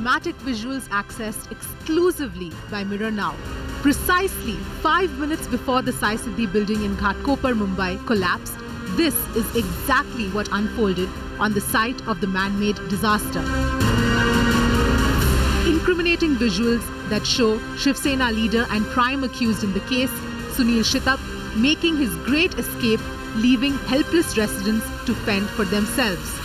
dramatic visuals accessed exclusively by Mirror Now. Precisely 5 minutes before the Sai Siddhi building in Ghatkopar, Mumbai collapsed, this is exactly what unfolded on the site of the man-made disaster. Incriminating visuals that show Shiv Sena leader and prime accused in the case, Sunil Shitap, making his great escape, leaving helpless residents to fend for themselves.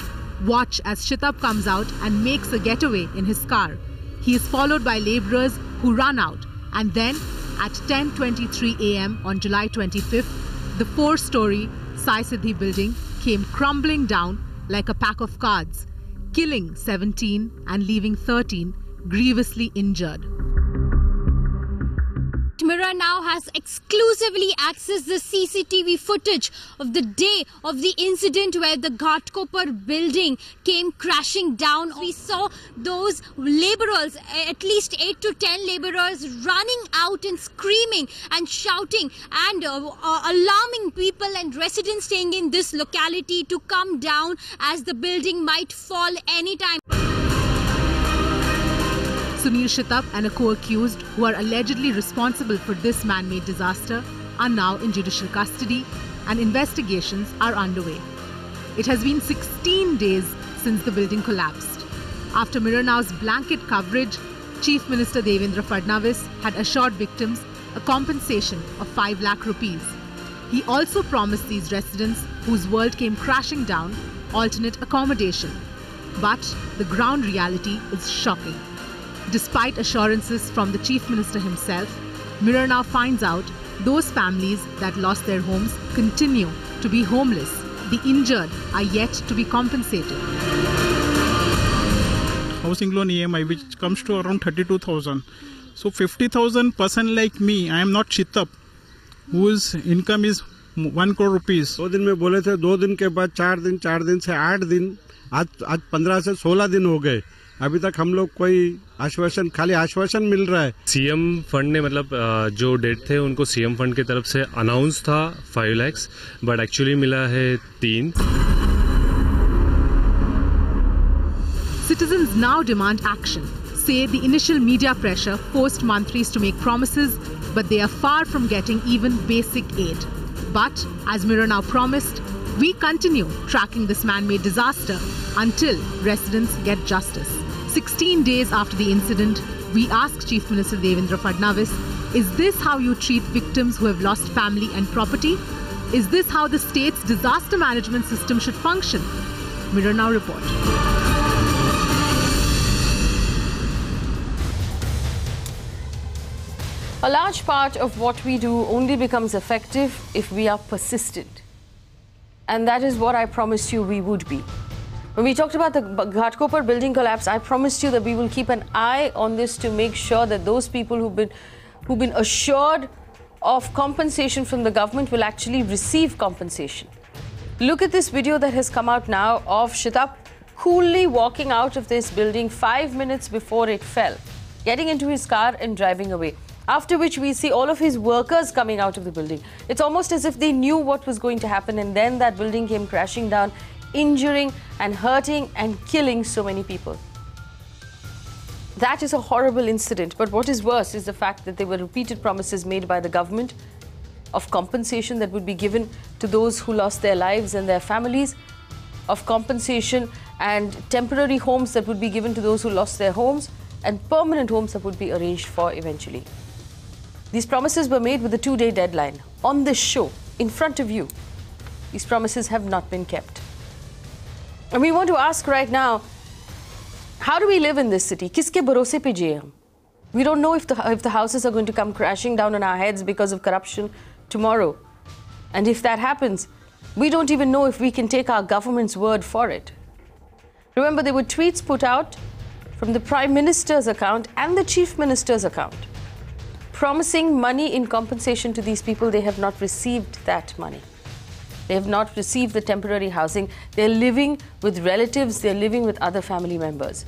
Watch as Shitap comes out and makes a getaway in his car. He is followed by labourers who run out, and then at 10:23 a.m. on July 25th, the 4-story Sai Siddhi building came crumbling down like a pack of cards, killing 17 and leaving 13 grievously injured. Mirror Now has exclusively accessed the CCTV footage of the day of the incident where the Ghatkopar building came crashing down. We saw those labourers, at least 8 to 10 labourers, running out and screaming and shouting and alarming people and residents staying in this locality to come down as the building might fall anytime. Sunil Shitap and a co-accused who are allegedly responsible for this man-made disaster are now in judicial custody and investigations are underway. It has been 16 days since the building collapsed. After Mirror Now's blanket coverage, Chief Minister Devendra Fadnavis had assured victims a compensation of 5 lakh rupees. He also promised these residents whose world came crashing down alternate accommodation. But the ground reality is shocking. Despite assurances from the Chief Minister himself, Mirror Now finds out those families that lost their homes continue to be homeless. The injured are yet to be compensated. Housing loan EMI, which comes to around 32,000. So 50,000 person like me, I am not Shitap, whose income is 1 crore rupees. 2 दिन में बोले थे, 2 दिन के बाद 4 दिन, 4 दिन से 8 दिन, आज 15 से 16 दिन हो गए. अभी तक हम लोग कोई आश्वासन, खाली आश्वासन मिल रहा है. सीएम फंड ने मतलब जो डेट थे उनको सीएम फंड की तरफ से अनाउंस था 5 lakhs, बट एक्चुअली मिला है 3. Citizens now demand action. Say the initial media pressure forced mantris to make promises, but they are far from getting even basic aid. But as Mirror Now promised, we continue tracking this man-made disaster until residents get justice. 16 days after the incident, we asked Chief Minister Devendra Fadnavis, is this how you treat victims who have lost family and property? Is this how the state's disaster management system should function? Mirror Now report. A large part of what we do only becomes effective if we are persistent. And that is what I promised you we would be. When we talked about the Ghatkopar building collapse, I promised you that we will keep an eye on this to make sure that those people who've been assured of compensation from the government will actually receive compensation. Look at this video that has come out now of Shitap coolly walking out of this building 5 minutes before it fell, getting into his car and driving away. After which we see all of his workers coming out of the building. It's almost as if they knew what was going to happen, and then that building came crashing down, injuring and hurting and killing so many people. That is a horrible incident, but what is worse is the fact that there were repeated promises made by the government of compensation that would be given to those who lost their lives and their families, of compensation and temporary homes that would be given to those who lost their homes, and permanent homes that would be arranged for eventually. These promises were made with a 2-day deadline. On this show, in front of you, these promises have not been kept. And we want to ask right now, how do we live in this city? Kiske bharose pe jiye hum? We don't know if the houses are going to come crashing down on our heads because of corruption tomorrow. And if that happens, we don't even know if we can take our government's word for it. Remember, there were tweets put out from the Prime Minister's account and the Chief Minister's account promising money in compensation to these people. They have not received that money. They have not received the temporary housing. They're living with relatives. They're living with other family members.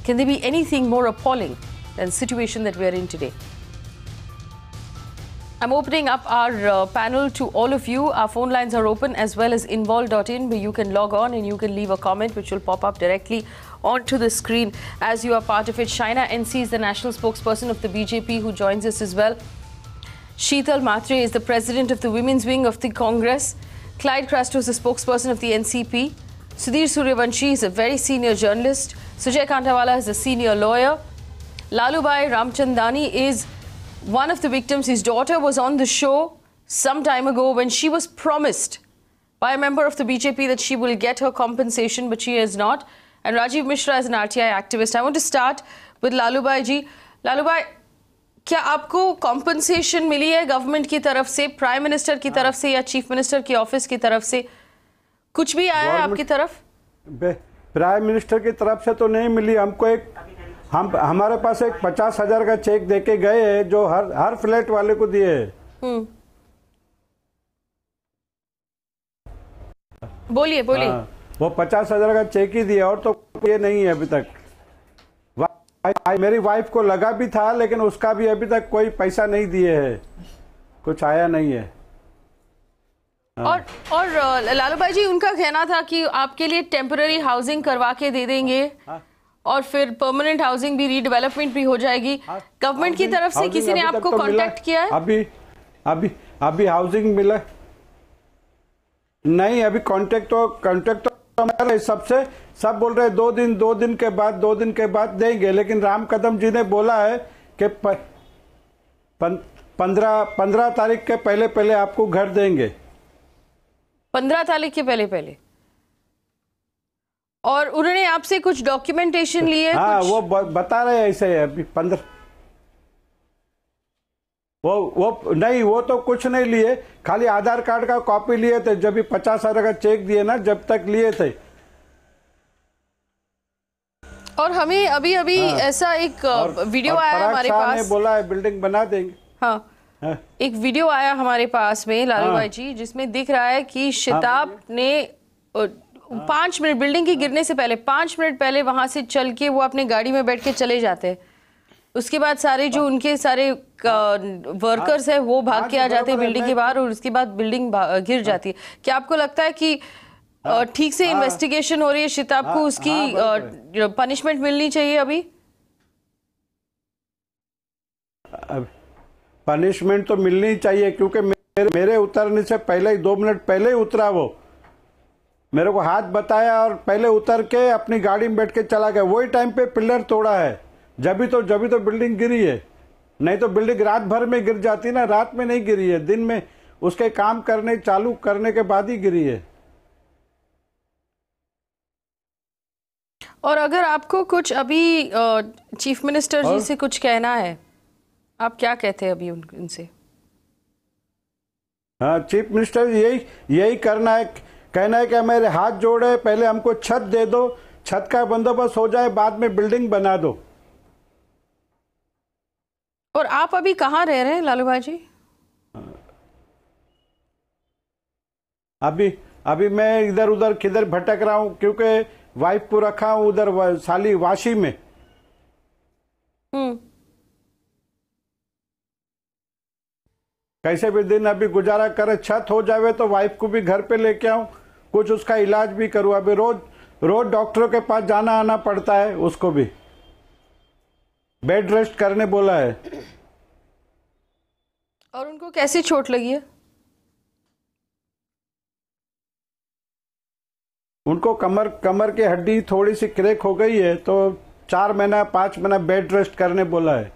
Can there be anything more appalling than the situation that we're in today? I'm opening up our panel to all of you. Our phone lines are open as well as involve.in, where you can log on and you can leave a comment which will pop up directly onto the screen as you are part of it. Shaina NC is the national spokesperson of the BJP who joins us as well. Sheetal Mhatre is the president of the women's wing of the Congress. Clyde Crasto is the spokesperson of the NCP. Sudhir Suryawanshi is a very senior journalist. Sujay Kantawala is a senior lawyer. Lalubhai Ramchandani is one of the victims. His daughter was on the show some time ago when she was promised by a member of the BJP that she will get her compensation, but she has not. And Rajiv Mishra is an RTI activist. I want to start with Lalubhai ji. Lalubhai, क्या आपको compensation मिली है government की तरफ से, prime minister की तरफ से या चीफ मिनिस्टर की ऑफिस की तरफ से? कुछ भी आया है आपकी तरफ? प्राइम मिनिस्टर की तरफ से तो नहीं मिली हमको। हमारे पास एक 50,000 का चेक देके गए हैं जो हर फ्लैट वाले को दिए है। बोलिए बोलिए। वो 50,000 का चेक ही दिया और तो ये नहीं है अभी तक। मेरी वाइफ को लगा भी था लेकिन उसका भी अभी तक कोई पैसा नहीं दिए है, कुछ आया नहीं है। और लालूभाई जी, उनका कहना था कि आपके लिए टेम्पररी हाउसिंग करवा के दे देंगे और फिर परमानेंट हाउसिंग भी, रीडेवलपमेंट भी हो जाएगी। गवर्नमेंट की तरफ से किसी ने आपको कांटेक्ट किया है? अभी हाउसिंग मिला नहीं। अभी कांटेक्ट तो सबसे सब बोल रहे 2 दिन के बाद देंगे, लेकिन राम कदम जी ने बोला है कि 15 तारीख के पहले आपको घर देंगे। 15 तारीख के पहले और उन्होंने आपसे कुछ डॉक्यूमेंटेशन लिए? हाँ, वो बता रहे हैं ऐसे अभी 15। वो नहीं, वो तो कुछ नहीं लिए, खाली आधार कार्ड का कॉपी लिए थे जब भी 50,000 का चेक दिए ना, जब तक लिए थे। और हमें अभी ऐसा एक वीडियो आया हमारे पास, बोला है बिल्डिंग बना देंगे। हाँ, एक वीडियो आया हमारे पास में लालूभाई जी, जिसमें दिख रहा है कि शिताब ने 5 मिनट, बिल्डिंग के गिरने से पहले 5 मिनट पहले वहां से चल के वो अपने गाड़ी में बैठ के चले जाते हैं। उसके बाद सारे जो उनके सारे वर्कर्स है वो भाग के आ जाते हैं बिल्डिंग के बाहर और उसके बाद बिल्डिंग गिर जाती है। क्या आपको लगता है कि ठीक से इन्वेस्टिगेशन हो रही है, शिताब को उसकी पनिशमेंट मिलनी चाहिए? अभी पनिशमेंट तो मिलनी चाहिए, क्योंकि मेरे उतरने से पहले ही 2 मिनट पहले ही उतरा वो, मेरे को हाथ बताया और पहले उतर के अपनी गाड़ी में बैठ के चला गया। वही टाइम पे पिलर तोड़ा है, जब तो बिल्डिंग गिरी है। नहीं तो बिल्डिंग रात भर में गिर जाती ना, रात में नहीं गिरी है, दिन में उसके काम करने चालू करने के बाद ही गिरी है। और अगर आपको कुछ अभी चीफ मिनिस्टर जी से कुछ कहना है, आप क्या कहते हैं अभी उनसे? हाँ, चीफ मिनिस्टर यही कहना है कि मेरे हाथ जोड़े, पहले हमको छत दे दो, छत का बंदोबस्त हो जाए, बाद में बिल्डिंग बना दो। और आप अभी कहाँ रह रहे हैं लालूभाई जी? अभी मैं इधर उधर किधर भटक रहा हूँ, क्योंकि वाइफ को रखा हूँ उधर साली वाशी में। कैसे भी दिन अभी गुजारा करे, छत हो जावे तो वाइफ को भी घर पे लेके आऊं, कुछ उसका इलाज भी करूं। अभी रोज डॉक्टरों के पास जाना आना पड़ता है, उसको भी बेड रेस्ट करने बोला है। और उनको कैसी चोट लगी है? उनको कमर की हड्डी थोड़ी सी क्रैक हो गई है, तो 4 महीना 5 महीना बेड रेस्ट करने बोला है।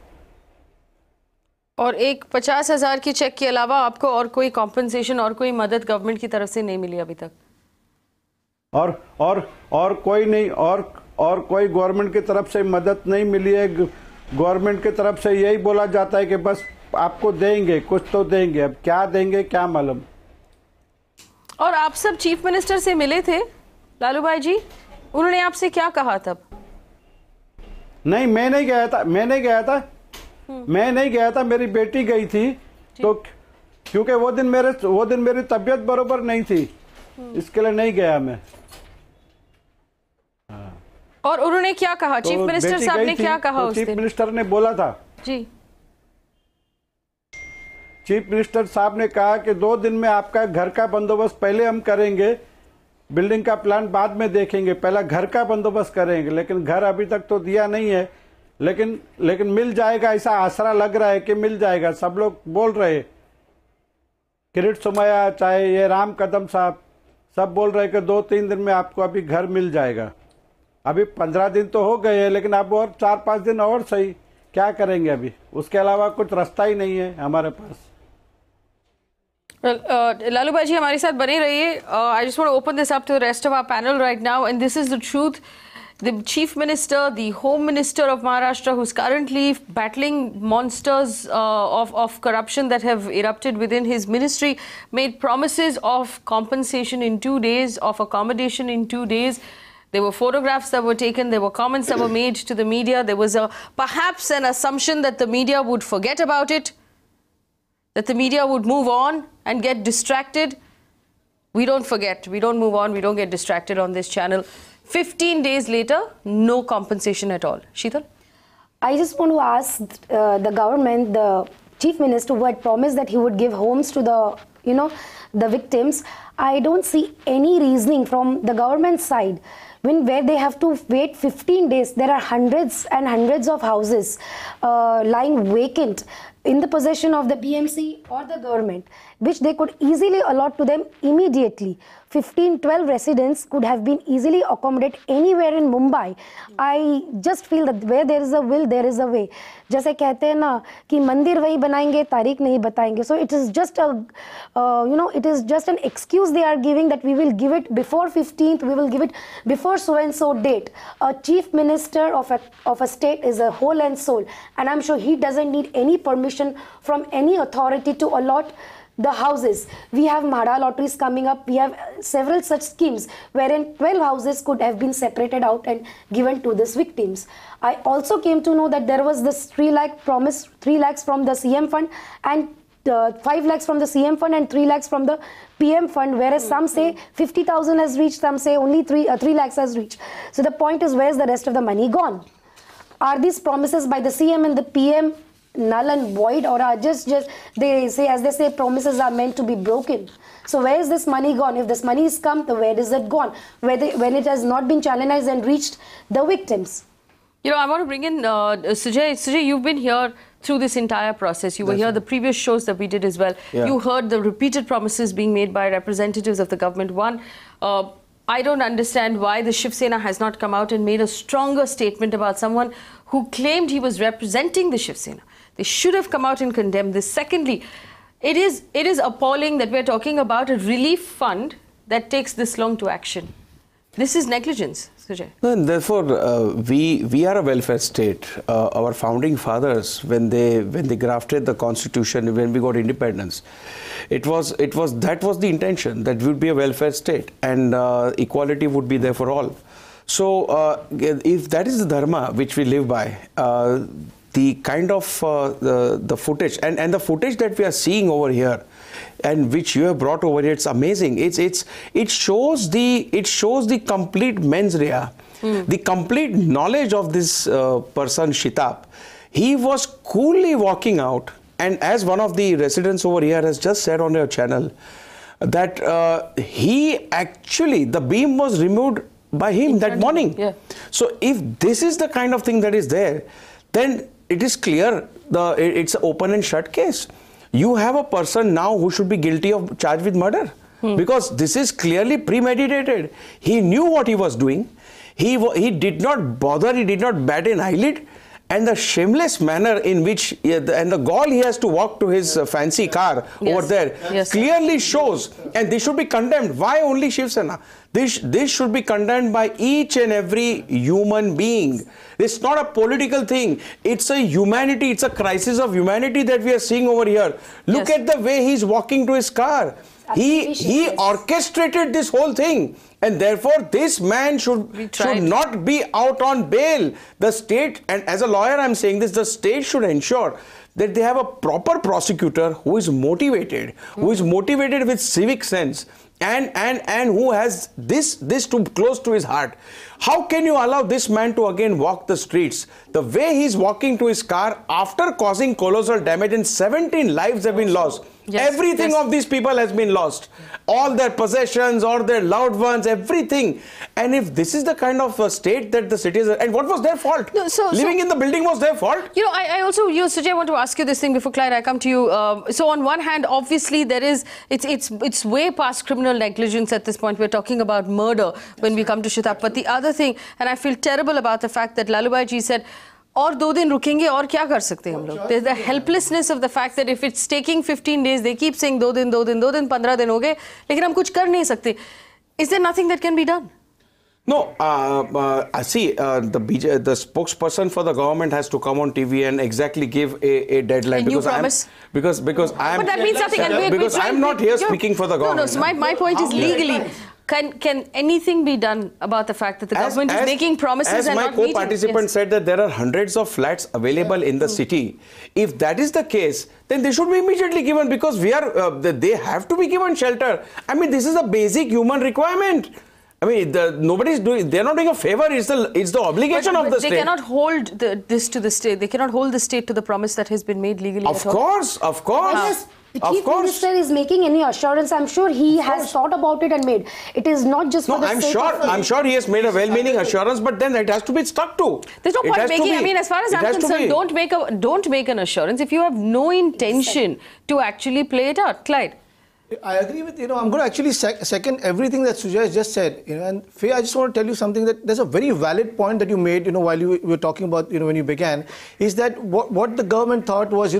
और एक 50,000 की चेक के अलावा आपको और कोई कॉम्पनसेशन और कोई मदद गवर्नमेंट की तरफ से नहीं मिली अभी तक? और कोई नहीं, और कोई गवर्नमेंट की तरफ से मदद नहीं मिली है। गवर्नमेंट की तरफ से यही बोला जाता है कि बस आपको देंगे, कुछ तो देंगे, अब क्या देंगे क्या मालूम। और आप सब चीफ मिनिस्टर से मिले थे लालूभाई जी, उन्होंने आपसे क्या कहा तब? नहीं, मैं नहीं गया था, मेरी बेटी गई थी, तो क्योंकि वो दिन मेरी तबीयत बरोबर नहीं थी, इसके लिए नहीं गया मैं। और उन्होंने क्या कहा? चीफ मिनिस्टर साहब ने क्या कहा उस दिन? चीफ मिनिस्टर ने बोला था जी चीफ मिनिस्टर साहब ने कहा कि 2 दिन में आपका घर का बंदोबस्त पहले हम करेंगे, बिल्डिंग का प्लान बाद में देखेंगे, पहला घर का बंदोबस्त करेंगे। लेकिन घर अभी तक तो दिया नहीं है, लेकिन मिल जाएगा, ऐसा आसरा लग रहा है कि मिल जाएगा। सब लोग बोल रहे, किरीट सोमैया, चाहे ये राम कदम साहब, सब बोल रहे कि 2-3 दिन में आपको अभी घर मिल जाएगा। अभी 15 दिन तो हो गए हैं, लेकिन अब और 4-5 दिन और सही, क्या करेंगे अभी? उसके अलावा कुछ रास्ता ही नहीं है हमारे पास। Lalubhai ji, हमारे साथ बने रहिए. I just want to open this up to the rest of our panel right now, and this is the truth. The Chief Minister, the Home Minister of Maharashtra, who's currently battling monsters of corruption that have erupted within his ministry, made promises of compensation in 2 days, of accommodation in 2 days. There were photographs that were taken, there were comments that were made to the media. There was perhaps an assumption that the media would forget about it, that the media would move on and get distracted. We don't forget, we don't move on, we don't get distracted on this channel. 15 days later, no compensation at all. Sheetal? I just want to ask the government, the Chief Minister who had promised that he would give homes to the victims. I don't see any reasoning from the government side where they have to wait 15 days. There are hundreds and hundreds of houses lying vacant in the possession of the BMC or the government, which they could easily allot to them immediately. 15-12 residents could have been easily accommodated anywhere in Mumbai. I just feel that where there is a will, there is a way. जैसे कहते हैं ना कि मंदिर वही बनाएंगे, तारीख नहीं बताएंगे. So it is just it is just an excuse they are giving that we will give it before 15th, we will give it before so and so date. A chief minister of a state is a whole and soul, and I'm sure he doesn't need any permission from any authority to allot the houses. We have Mahara lotteries coming up. We have several such schemes wherein 12 houses could have been separated out and given to these victims. I also came to know that there was this 3 lakh promise, 3 lakhs from the CM fund and 5 lakhs from the CM fund and 3 lakhs from the PM fund, whereas some say 50,000 has reached, some say only 3 lakhs has reached. So the point is, where's the rest of the money gone? Are these promises by the CM and the PM null and void, or are just they say, as they say, promises are meant to be broken? So where is this money gone? If this money is come, then where is it gone? When it has not been channelized and reached the victims? I want to bring in Sujay. Sujay, you've been here through this entire process. You were here the previous shows that we did as well. Yeah. You heard the repeated promises being made by representatives of the government. One, I don't understand why the Shiv Sena has not come out and made a stronger statement about someone who claimed he was representing the Shiv Sena. They should have come out and condemned this. Secondly, it is appalling that we're talking about a relief fund that takes this long to action. This is negligence, Sujay. And therefore, we are a welfare state. Our founding fathers, when they grafted the constitution, when we got independence, that was the intention, that we would be a welfare state and equality would be there for all. So if that is the dharma which we live by, the kind of the footage and the footage that we are seeing over here, and which you have brought over here, it's amazing. It shows the complete mens rea, the complete knowledge of this person Shitap. He was coolly walking out, and as one of the residents over here has just said on your channel, that the beam was removed by him that morning. Yeah. So if this is the kind of thing that is there, then it is clear it's an open and shut case. You have a person now who should be guilty of charged with murder, because this is clearly premeditated. He knew what he was doing. He did not bother. He did not bat an eyelid. And the shameless manner in which and the gall he has to walk to his fancy car over there clearly shows, and this should be condemned. Why only Shiv Sena? This should be condemned by each and every human being. It's not a political thing. It's a humanity. It's a crisis of humanity that we are seeing over here. Look at the way he's walking to his car. He orchestrated this whole thing, and therefore this man should not be out on bail. The state, and as a lawyer I'm saying this, the state should ensure that they have a proper prosecutor who is motivated, with civic sense, and who has this too close to his heart. How can you allow this man to again walk the streets? The way he's walking to his car after causing colossal damage and 17 lives have been lost. Yes, everything of these people has been lost. All their possessions or their loved ones, everything. And if this is the kind of state that the citizens, and what was their fault? No, living in the building was their fault? You know, I also, Sujay, I want to ask you this thing before Clyde, I come to you. So on one hand, obviously there is, it's way past criminal negligence at this point. We're talking about murder when we come to Shitap. But the other thing, and I feel terrible about the fact that Lalubhai ji said, और 2 दिन रुकेंगे और क्या कर सकते हैं हम लोग? There's the helplessness of the fact that if it's taking 15 days, they keep saying 2 दिन, 15 दिन हो गए, लेकिन हम कुछ कर नहीं सकते. Is there nothing that can be done? No, I see. The spokesperson for the government has to come on TV and exactly give a deadline. And you promise? Because I am. But that means nothing. And because I am not here speaking for the government. No, so my point is legally. Can anything be done about the fact that the government is making promises and not meeting? As my co-participant said that there are hundreds of flats available in the city. If that is the case, then they should be immediately given because they have to be given shelter. I mean, this is a basic human requirement. I mean, nobody's doing. They're not doing a favor. It's the obligation of the state. They cannot hold this to the state. They cannot hold the state to the promise that has been made legally. Of course. Yes. The Chief Minister is making any assurance. I'm sure he has thought about it and made. It is not just for the sake of... I'm sure he has made a well-meaning assurance, but then it has to be stuck to. There's no point making... I mean, as far as I'm concerned, don't make an assurance if you have no intention to actually play it out. Clyde? I agree with, I'm going to actually second everything that Sujay has just said. And Faye, I just want to tell you something that there's a very valid point that you made, while you were talking about, when you began, is that what the government thought was,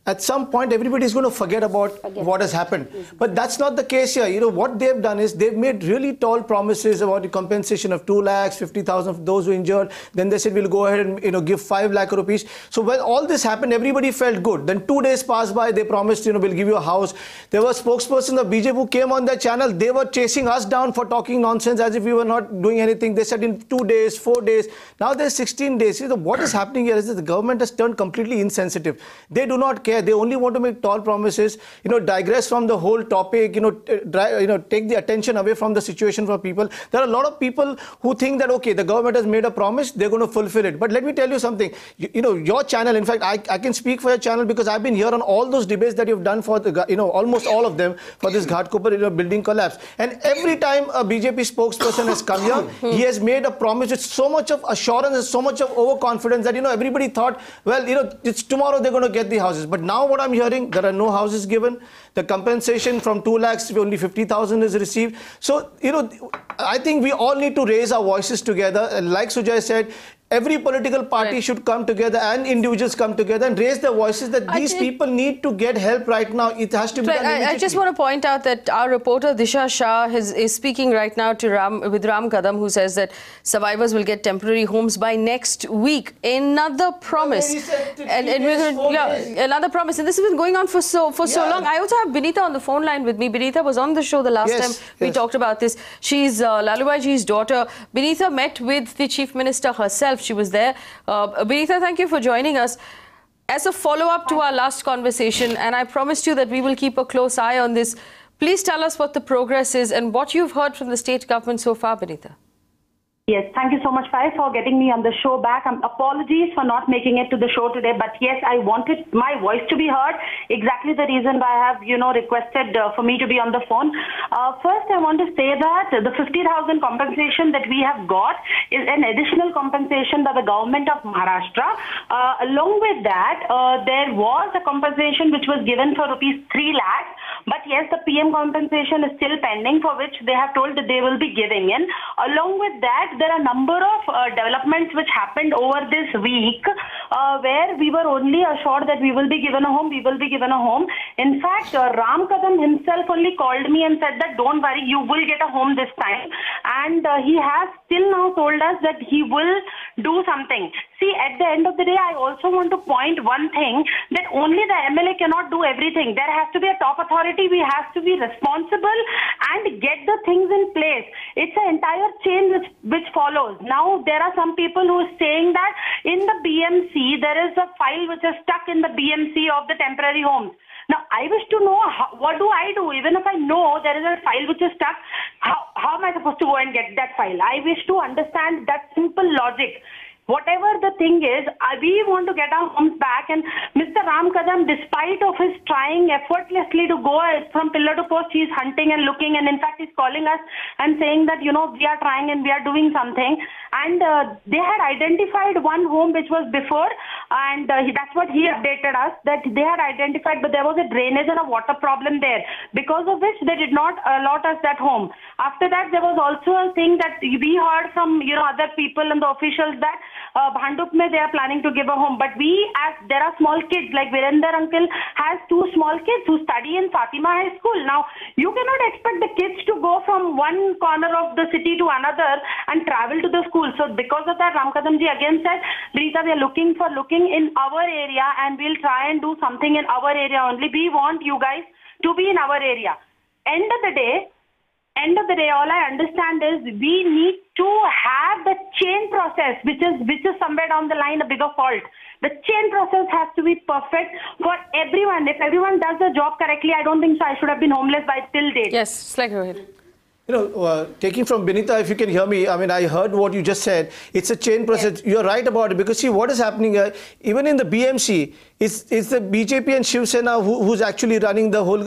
at some point, everybody is going to forget about what has happened. But that's not the case here. What they've done is they've made really tall promises about the compensation of 2 lakhs, 50,000 for those who are injured. Then they said, we'll go ahead and, give 5 lakh rupees. So when all this happened, everybody felt good. Then 2 days passed by, they promised, we'll give you a house. There was a spokesperson of BJP who came on their channel. They were chasing us down for talking nonsense as if we were not doing anything. They said in 2 days, 4 days. Now there's 16 days. What is happening here is that the government has turned completely insensitive. They do not care. They only want to make tall promises, digress from the whole topic, take the attention away from the situation for people. There are a lot of people who think that, okay, the government has made a promise, they're going to fulfill it. But let me tell you something, your channel, in fact, I can speak for your channel because I've been here on all those debates that you've done for, almost all of them for this Ghatkopar building collapse. And every time a BJP spokesperson has come here, he has made a promise with so much of assurance and so much of overconfidence that, everybody thought, well, it's tomorrow they're going to get the houses. But now what I'm hearing, there are no houses given. The compensation from 2 lakhs, only 50,000 is received. So, I think we all need to raise our voices together. And like Sujay said, every political party should come together and individuals come together and raise their voices that these people need to get help right now. It has to be done immediately. I just want to point out that our reporter Disha Shah is speaking right now to Ram Kadam, who says that survivors will get temporary homes by next week. Another promise. Another promise. And this has been going on for so long. I also have Binita on the phone line with me. Binita was on the show the last time we talked about this. She's Lalubhai ji's daughter. Binita met with the Chief Minister herself. She was there. Binita, thank you for joining us. As a follow-up to our last conversation, and I promised you that we will keep a close eye on this, please tell us what the progress is and what you've heard from the state government so far, Binita. Yes, thank you so much, Fai, for getting me on the show back. Apologies for not making it to the show today, but yes, I wanted my voice to be heard. Exactly the reason why I have, requested for me to be on the phone. First, I want to say that the 50,000 compensation that we have got is an additional compensation by the government of Maharashtra. Along with that, there was a compensation which was given for rupees 3 lakhs. But yes, the PM compensation is still pending, for which they have told that they will be giving in. Along with that, there are a number of developments which happened over this week where we were only assured that we will be given a home, In fact, Ram Kadam himself only called me and said that don't worry, you will get a home this time. And he has still now told us that he will do something. See, at the end of the day, I also want to point one thing, that only the MLA cannot do everything. There has to be a top authority. We have to be responsible and get the things in place. It's an entire chain which follows. Now, there are some people who are saying that in the BMC, there is a file which is stuck in the BMC of the temporary homes. Now, I wish to know what do I do? Even if I know there is a file which is stuck, how am I supposed to go and get that file? I wish to understand that simple logic. Whatever the thing is, we want to get our homes back, and Mr. Ram Kadam, despite of his trying effortlessly to go from pillar to post, he's hunting and looking, and in fact he's calling us and saying that, you know, we are trying and we are doing something. And they had identified one home which was before, and that's what he updated us, that they had identified, but there was a drainage and a water problem there, because of which they did not allot us that home. After that, there was also a thing that we heard from, you know, other people and the officials that Bhandup mein they are planning to give a home, but there are small kids, like Virender uncle has 2 small kids who study in Fatima High School. Now, you cannot expect the kids to go from one corner of the city to another and travel to the school. So because of that, Ram Kadam ji again said, Vinita, we are looking in our area, and we'll try and do something in our area only. We want you guys to be in our area. End of the day, all I understand is we need to have the chain process, which is somewhere down the line a bigger fault. The chain process has to be perfect for everyone. If everyone does the job correctly, I don't think so I should have been homeless by till date. Yes, it's like Rohit. You know, taking from Binita, if you can hear me, I mean, I heard what you just said. It's a chain process. Yes. You're right about it, because see what is happening even in the BMC, it's the BJP and Shiv Sena who's actually running the whole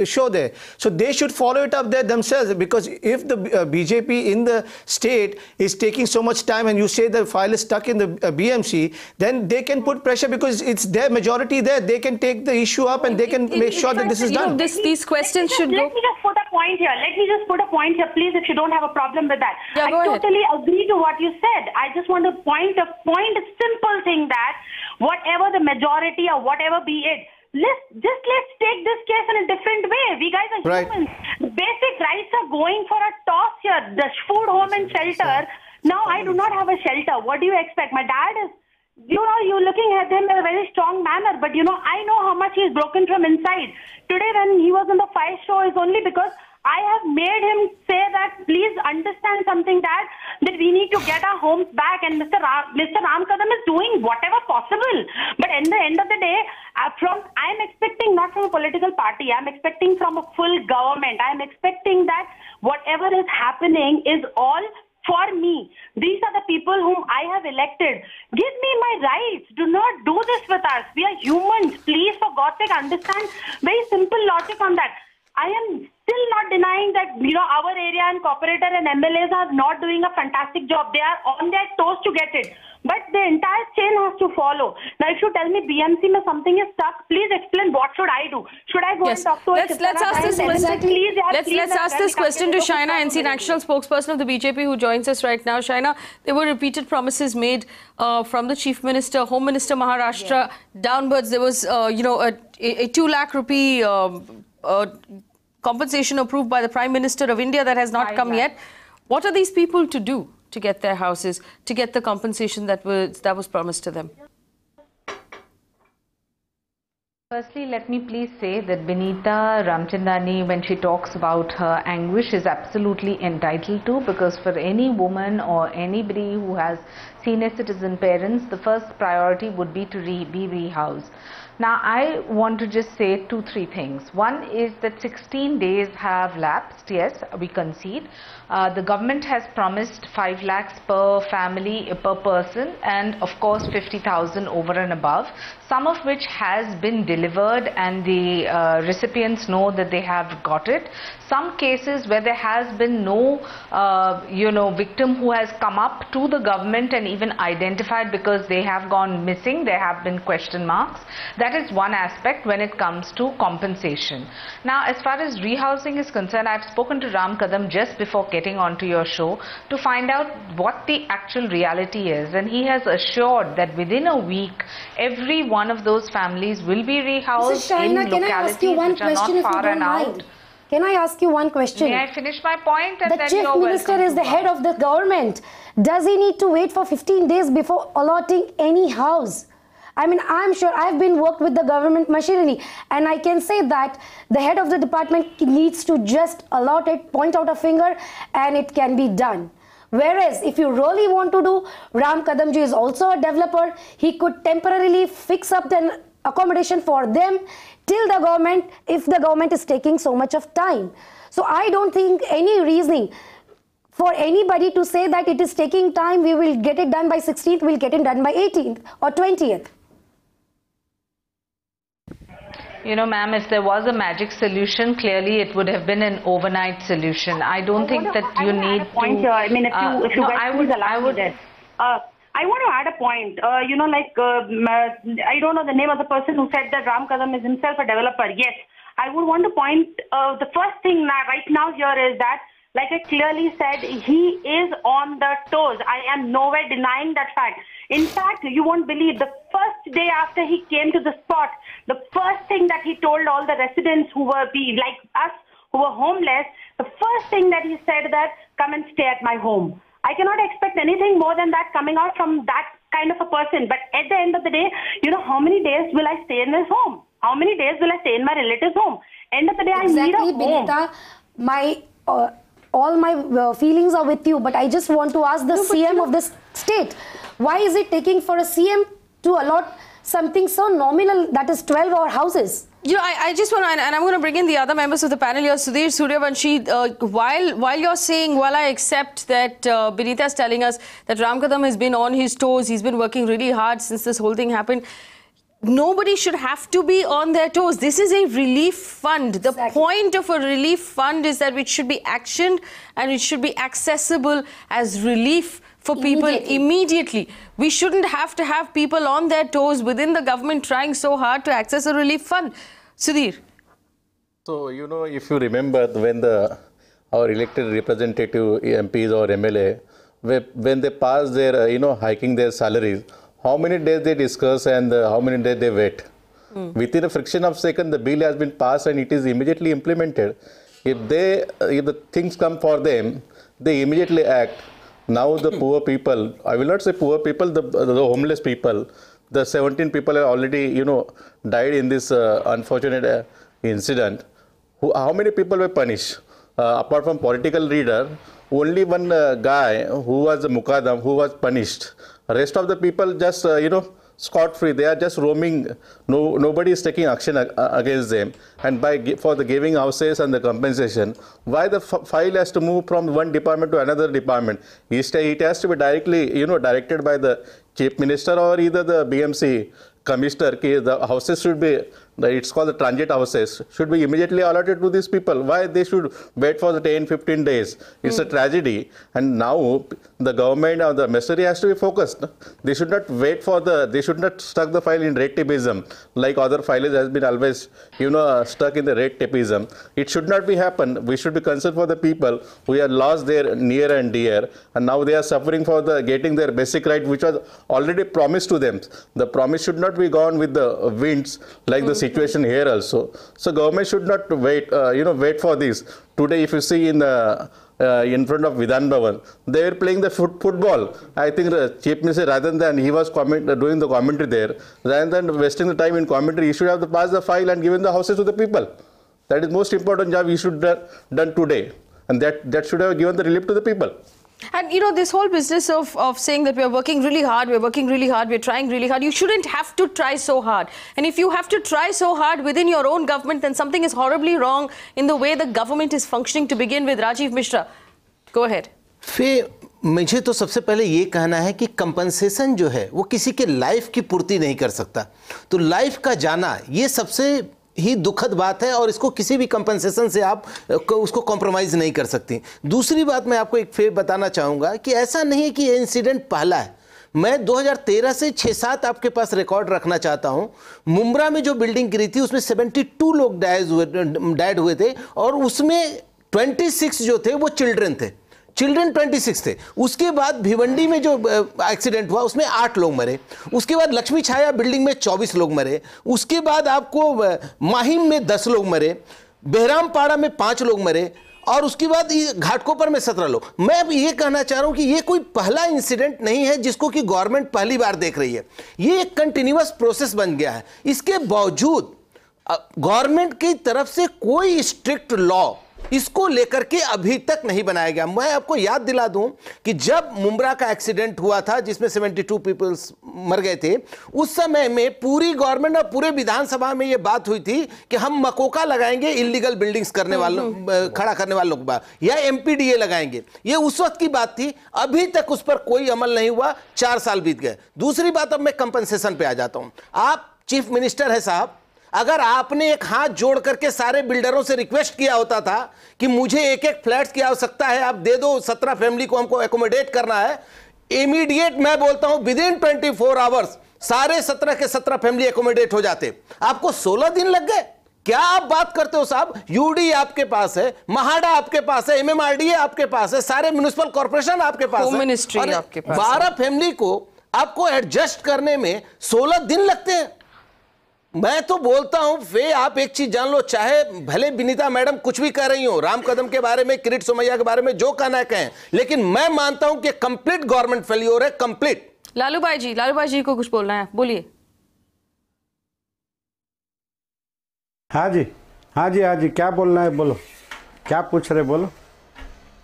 show there. So they should follow it up there themselves, because if the BJP in the state is taking so much time, and you say the file is stuck in the BMC, then they can put pressure, because it's their majority there. They can take the issue up, and they can make sure that this is done. These questions should go. Let me just put a point here. Point here, please, if you don't have a problem with that. Yeah, I totally agree to what you said. I just want to point a simple thing, that whatever the majority or whatever be it, let's take this case in a different way. We guys are humans. Basic rights are going for a toss here. The food, home and shelter. Now I do not have a shelter. What do you expect? My dad is, you know, you're looking at him in a very strong manner, but you know, I know how much he's broken from inside. Today when he was on the fire show, is only because I have made him say that, please understand something, Dad, that we need to get our homes back, and Mr. Ram Kadam is doing whatever possible. But at the end of the day, I'm expecting not from a political party, I'm expecting from a full government. I'm expecting that whatever is happening is all for me. These are the people whom I have elected. Give me my rights. Do not do this with us. We are humans. Please, for God's sake, understand very simple logic on that. I am still not denying that, you know, our area and corporator and MLAs are not doing a fantastic job. They are on their toes to get it. But the entire chain has to follow. Now, if you tell me BMC mein something is stuck, please explain what should I do. Should I go and talk to Let's ask this question. Let's ask this question to Shaina NC, national spokesperson of the BJP, who joins us right now. Shaina, there were repeated promises made from the Chief Minister, Home Minister Maharashtra downwards. There was, you know, a 2 lakh rupee compensation approved by the Prime Minister of India that has not come yet. What are these people to do to get their houses, to get the compensation that was promised to them? Firstly, let me please say that Binita Ramchandani, when she talks about her anguish, is absolutely entitled to, because for any woman or anybody who has senior citizen parents, the first priority would be to be rehoused. Now, I want to just say 2-3 things. One is that 16 days have lapsed. Yes, we concede. The government has promised 5 lakhs per family, per person, and of course 50,000 over and above, some of which has been delivered, and the recipients know that they have got it. Some cases where there has been no victim who has come up to the government and even identified because they have gone missing, there have been question marks. That is one aspect when it comes to compensation. Now, as far as rehousing is concerned, I've spoken to Ram Kadam just before getting onto your show to find out what the actual reality is, and he has assured that within a week every one of those families will be rehoused in localities which are not far and out. Can I ask you one question? May I finish my point? And the then Chief Minister is the head of the government. Does he need to wait for 15 days before allotting any house? I mean, I'm sure I've been worked with the government machinery, and I can say that the head of the department needs to just allot it, point out a finger, and it can be done. Whereas, if you really want to do, Ram Kadamji is also a developer. He could temporarily fix up the accommodation for them till the government, if the government is taking so much of time. So I don't think any reasoning for anybody to say that it is taking time, we will get it done by 16th, we'll get it done by 18th or 20th. You know, ma'am, if there was a magic solution, clearly it would have been an overnight solution. I don't think that you need to... I mean, if you guys please allow me that. I want to add a point. I don't know the name of the person who said that Kadam is himself a developer. Yes, I would want to point, the first thing right now here is that, like I clearly said, he is on the toes. I am nowhere denying that fact. In fact, you won't believe, the first day after he came to the spot, the first thing that he told all the residents who were like us, who were homeless, the first thing that he said that, come and stay at my home. I cannot expect anything more than that coming out from that kind of a person. But at the end of the day, you know, how many days will I stay in his home? How many days will I stay in my relative's home? End of the day, exactly, I need a home. Binita, all my feelings are with you, but I just want to ask the CM of this state, why is it taking for a CM to allot something so nominal, that is 12 houses? You know, I just want to, and I'm going to bring in the other members of the panel here, Sudhir Suryawanshi. While you're saying, well, I accept that Binita is telling us that Kadam has been on his toes, he's been working really hard since this whole thing happened. Nobody should have to be on their toes. This is a relief fund. The point of a relief fund is that it should be actioned and it should be accessible as relief for people immediately. We shouldn't have to have people on their toes within the government trying so hard to access a relief fund. Sudhir. So, you know, if you remember when our elected representative MPs or MLA, when they pass their, hiking their salaries, how many days they discuss and how many days they wait. Within a fraction of a second, the bill has been passed and it is immediately implemented. If the things come for them, they immediately act. Now the poor people, I will not say poor people, the homeless people, the 17 people have already, died in this unfortunate incident. How many people were punished? Apart from political leader, only one guy who was a Mukadam who was punished. Rest of the people just, scot-free. They are just roaming. Nobody is taking action against them. And for the giving houses and the compensation, why the file has to move from one department to another department? It has to be directly, directed by the Chief Minister or either the BMC Commissioner. The houses should be, it's called the transit houses, should be immediately allotted to these people. Why they should wait for the 10-15 days? It's a tragedy. And now the government or the ministry has to be focused. They should not wait for they should not stuck the file in red tapeism like other files has been always, stuck in the red tapeism. It should not be happen. We should be concerned for the people who have lost their near and dear and now they are suffering for getting their basic right which was already promised to them. The promise should not be gone with the winds like the situation here also. So government should not wait, wait for this. Today, if you see in front of Vidhan Bhavan, they were playing the football. I think the Chief Minister, rather than he was doing the commentary there, rather than wasting the time in commentary, he should have passed the file and given the houses to the people. That is most important job he should have done today, and that should have given the relief to the people. And this whole business of saying that we're working really hard, we're trying really hard, you shouldn't have to try so hard. And if you have to try so hard within your own government, then something is horribly wrong in the way the government is functioning to begin with. Rajiv Mishra, go ahead. मुझे तो सबसे पहले ये कहना है कि compensation जो है वो किसी के लाइफ की पूर्ति नहीं कर सकता, तो लाइफ का जाना ये सबसे ही दुखद बात है और इसको किसी भी कंपनसेशन से आप उसको कॉम्प्रोमाइज नहीं कर सकती। दूसरी बात मैं आपको एक फेर बताना चाहूँगा कि ऐसा नहीं है कि ये इंसिडेंट पहला है। मैं 2013 से 6-7 आपके पास रिकॉर्ड रखना चाहता हूँ। मुंब्रा में जो बिल्डिंग गिरी थी उसमें 72 लोग डेड हुए थे और उसमें 26 जो थे वो चिल्ड्रन 26 थे। उसके बाद भिवंडी में जो एक्सीडेंट हुआ उसमें 8 लोग मरे। उसके बाद लक्ष्मी छाया बिल्डिंग में 24 लोग मरे। उसके बाद आपको माहिम में 10 लोग मरे, बेहरामपाड़ा में 5 लोग मरे और उसके बाद घाटकोपर में 17 लोग। मैं अब ये कहना चाह रहा हूँ कि ये कोई पहला इंसिडेंट नहीं है जिसको कि गवर्नमेंट पहली बार देख रही है। ये एक कंटिन्यूअस प्रोसेस बन गया है। इसके बावजूद गवर्नमेंट की तरफ से कोई स्ट्रिक्ट लॉ इसको लेकर के अभी तक नहीं बनाया गया। मैं आपको याद दिला दूं कि जब मुंब्रा का एक्सीडेंट हुआ था जिसमें 72 पीपल्स मर गए थे, उस समय में पूरी गवर्नमेंट और पूरे विधानसभा में यह बात हुई थी कि हम मकोका लगाएंगे इलीगल बिल्डिंग्स करने वालों, खड़ा करने वालों को, या एमपीडीए लगाएंगे। ये उस वक्त की बात थी, अभी तक उस पर कोई अमल नहीं हुआ, 4 साल बीत गए। दूसरी बात, अब मैं कंपनसेशन पे आ जाता हूं। आप चीफ मिनिस्टर है साहब, अगर आपने एक हाथ जोड़ करके सारे बिल्डरों से रिक्वेस्ट किया होता था कि मुझे एक फ्लैट की आवश्यकता है, आप दे दो, 17 फैमिली को हमको एकोमोडेट करना है, इमीडिएट मैं बोलता हूं विद इन 24 आवर्स सारे 17 के 17 फैमिली एकोमोडेट हो जाते। आपको 16 दिन लग गए। क्या आप बात करते हो साहब? यूडी आपके पास है, महाडा आपके पास है, एमएमआरडीए आपके पास है, सारे म्युनिसिपल कॉर्पोरेशन आपके पास है, मिनिस्ट्री आपके पास, 12 फैमिली को आपको एडजस्ट करने में 16 दिन लगते हैं। मैं तो बोलता हूं फे, आप एक चीज जान लो, चाहे भले विनीता मैडम कुछ भी कह रही हो, राम कदम के बारे में, किरीट सोमैया के बारे में जो कहना है कहें, लेकिन मैं मानता हूं कि कंप्लीट गवर्नमेंट फेल्योर है, कंप्लीट। लालूभाई जी को कुछ बोलना है, बोलिए। हाँ जी, क्या बोलना है बोलो, क्या पूछ रहे बोलो।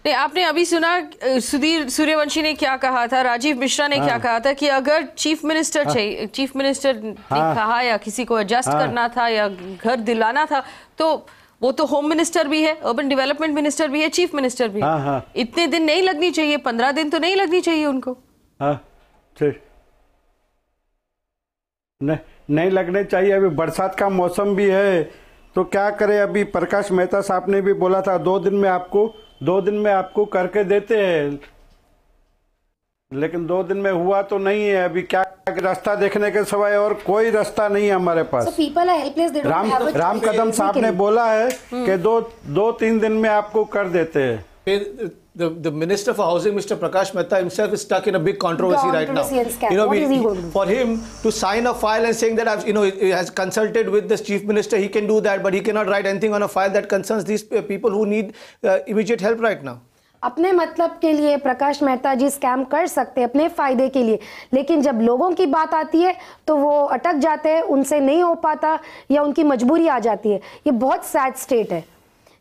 नहीं, आपने अभी सुना सुधीर सूर्यवंशी ने क्या कहा था, राजीव मिश्रा ने क्या कहा था कि अगर चीफ मिनिस्टर चाहिए, चीफ मिनिस्टर ने कहा या किसी को एडजस्ट करना था या घर दिलाना था, तो वो तो होम मिनिस्टर भी है, अर्बन डेवलपमेंट मिनिस्टर भी है, चीफ मिनिस्टर भी है। इतने दिन नहीं लगनी चाहिए, 15 दिन तो नहीं लगनी चाहिए उनको। नहीं लगने चाहिए। अभी बरसात का मौसम भी है तो क्या करें। अभी प्रकाश मेहता साहब ने भी बोला था 2 दिन में आपको करके देते हैं, लेकिन 2 दिन में हुआ तो नहीं है। अभी क्या रास्ता देखने के सिवाय और कोई रास्ता नहीं है हमारे पास। राम कदम साहब ने बोला है कि 2-3 दिन में आपको कर देते हैं। The Minister for Housing, Mr. Prakash Mehta himself is stuck in a big controversy right now. For him to sign a file and saying that he has consulted with the Chief Minister, he can do that, but he cannot write anything on a file that concerns these people who need immediate help right now. अपने मतलब के लिए प्रकाश मेहता जी scam कर सकते हैं अपने फायदे के लिए, लेकिन जब लोगों की बात आती है तो वो अटक जाते हैं, उनसे नहीं हो पाता या उनकी मजबूरी आ जाती है। ये बहुत सैड स्टेट है।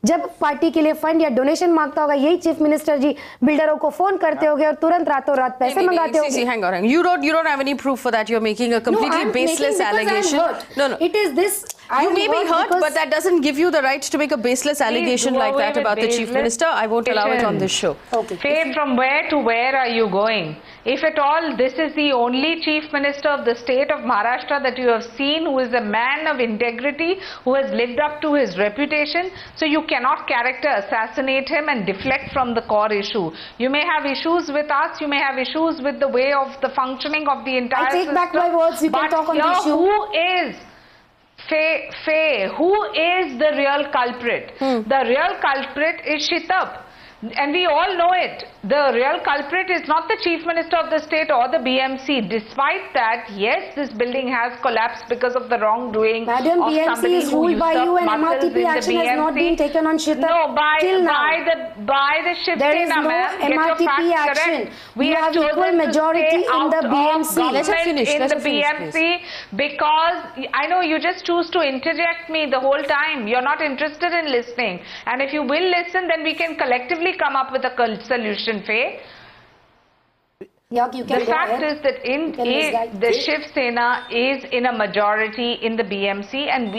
जब पार्टी के लिए फंड या डोनेशन मांगता होगा, यही चीफ मिनिस्टर जी बिल्डरों को फोन करते होंगे और तुरंत रातों रात पैसे मंगाते होंगे। Hang on. You don't have any proof for that. You're making a completely baseless allegation. No. It is this. You may be hurt, but that doesn't give you the right to make a baseless allegation like that about the chief minister. I won't allow it on this show. Okay. Faye, from where to where are you going? If at all this is the only chief minister of the state of Maharashtra that you have seen who is a man of integrity, who has lived up to his reputation, so you cannot character assassinate him and deflect from the core issue. You may have issues with us, you may have issues with the way of the functioning of the entire system. I take back my words, you can talk on the issue. Who is Faye, who is the real culprit? The real culprit is Shitap. And we all know it. The real culprit is not the Chief Minister of the state or the BMC. Despite that, yes, this building has collapsed because of the wrongdoing of BMC somebody is who ruled by you, and MRTP action has not been taken on Shitap. No, till now. by the Shiv there is Sena, no MRTP action. We have equal majority in the BMC. Let us finish. In the BMC, because I know you just choose to interject me the whole time. You're not interested in listening. And if you will listen, then we can collectively come up with a solution, Faye. The fact is that the Shiv Sena is in a majority in the BMC, and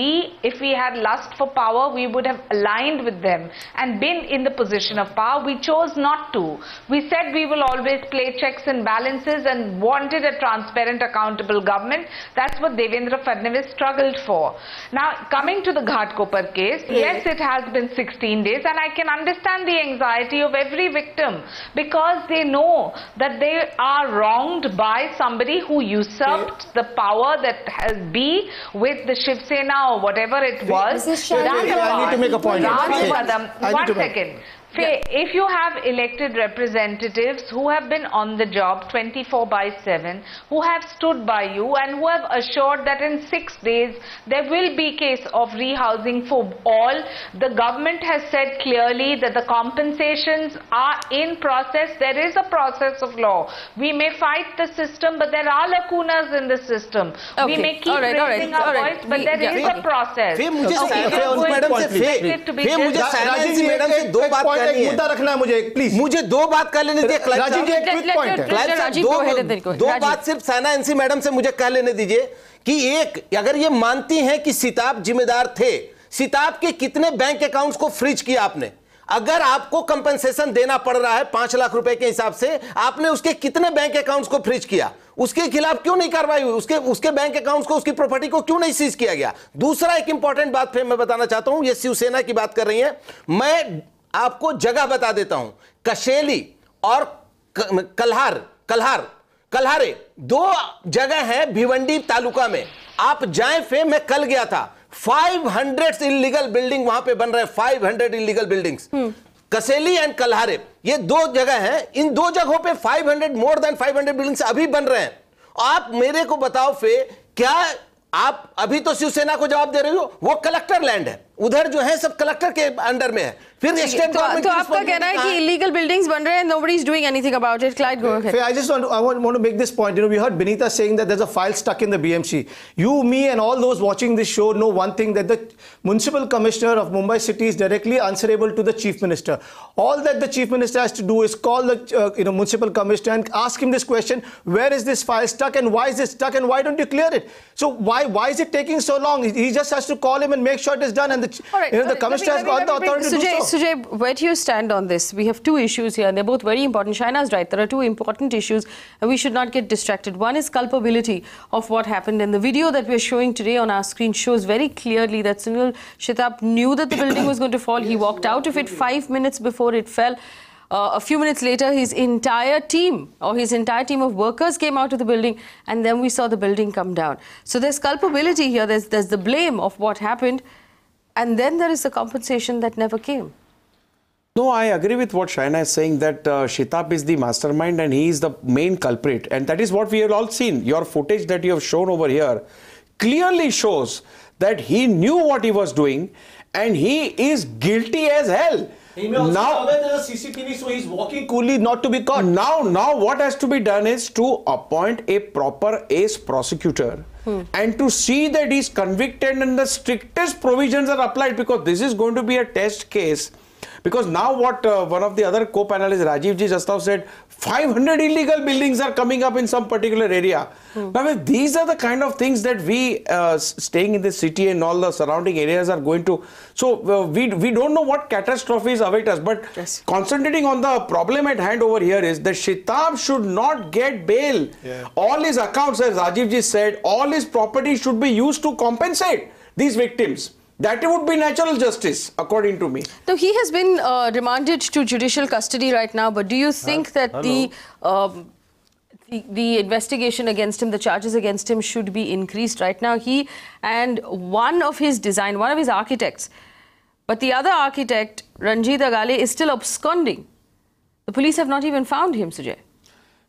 if we had lust for power, we would have aligned with them and been in the position of power. We chose not to. We said we will always play checks and balances and wanted a transparent, accountable government. That's what Devendra Fadnavis struggled for. Now, coming to the Ghatkopar case, yes, it has been 16 days, and I can understand the anxiety of every victim because they know that they are wronged by somebody who usurped the power that has be with the Shiv Sena or whatever it was. I need to make a point. One second. If you have elected representatives who have been on the job 24/7, who have stood by you and who have assured that in 6 days there will be case of rehousing for all, the government has said clearly that the compensations are in process. There is a process of law. We may fight the system, but there are lacunas in the system. We may keep raising our voice, but there is a process. मुद्दा रखना है मुझे, please मुझे 2 बात कर लेने दीजिए। राजीव जी, एक क्विक पॉइंट है। 2 बात सिर्फ सेना एनसी मैडम से मुझे कह लेने दीजिए कि एक, अगर ये मानती हैं कि सिताब जिम्मेदार थे, सिताब के कितने बैंक अकाउंट्स को फ्रीज किया आपने? अगर आपको कंपनसेशन देना पड़ रहा है 5 लाख रुपए के हिसाब से, आपने उसके कितने बैंक अकाउंट्स को फ्रीज किया? उसके खिलाफ क्यों नहीं कार्रवाई हुई? उसके बैंक अकाउंट्स को, उसकी प्रॉपर्टी को क्यों नहीं सीज किया गया? दूसरा एक इंपॉर्टेंट बात फिर मैं बताना चाहता हूं, ये शिवसेना की बात कर रही है, मैं आपको जगह बता देता हूं, कशेली और कल्हारे 2 जगह है भिवंडी तालुका में। आप जाएं फे, मैं कल गया था, 500 इलीगल बिल्डिंग वहां पे बन रहे हैं, 500 इलीगल बिल्डिंग्स। कसेली एंड कल्हारे, ये 2 जगह हैं, इन 2 जगहों पे 500 मोर देन 500 बिल्डिंग्स अभी बन रहे हैं। आप मेरे को बताओ फे, क्या आप अभी तो शिवसेना को जवाब दे रही हो? वो कलेक्टर लैंड है, उधर जो है सब कलेक्टर के अंडर में है। फिर स्टेट गवर्नमेंट, तो आपका कहना है कि इलीगल बिल्डिंग्स बन रहे हैं, nobody is doing anything about it. Clyde, go ahead. I just want to make this point. You know, we heard Benita saying that there's a file stuck in the BMC. You, me, and all those watching this show know one thing, that the municipal commissioner of Mumbai city is directly answerable to the chief minister. All that the chief minister has to do is call the municipal commissioner and ask him this question: where is this file stuck, and why is it stuck, and why don't you clear it? So why is it taking so long? He just has to call him and make sure it is done, and the commissioner has got the authority to do so. Sujay, where do you stand on this? We have 2 issues here, and they're both very important. Shaina's right. There are 2 important issues, and we should not get distracted. One is culpability of what happened, and the video that we're showing today on our screen shows very clearly that Sunil Shitap knew that the building was going to fall. He walked out of it 5 minutes before it fell. A few minutes later, his entire team of workers came out of the building, and then we saw the building come down. So there's culpability here. There's the blame of what happened, and then there is the compensation that never came. No, I agree with what Shaina is saying, that Shitap is the mastermind and he is the main culprit. And that is what we have all seen. Your footage that you have shown over here clearly shows that he knew what he was doing and he is guilty as hell. He may also now there's a CCTV, so he's walking coolly not to be caught. Now what has to be done is to appoint a proper ace prosecutor and to see that he's convicted and the strictest provisions are applied, because this is going to be a test case. Because now what one of the other co-panelists, Rajiv ji, just now said, 500 illegal buildings are coming up in some particular area. Now, if these are the kind of things that we staying in the city and all the surrounding areas are going to, so we don't know what catastrophes await us. But concentrating on the problem at hand over here is that Shitap should not get bail. All his accounts, as Rajiv ji said, all his property should be used to compensate these victims. That would be natural justice, according to me. So he has been remanded to judicial custody right now, but do you think that the investigation against him, the charges against him should be increased right now? He and one of his architects, but the other architect, Ranjit Agale, is still absconding. The police have not even found him, Sujay.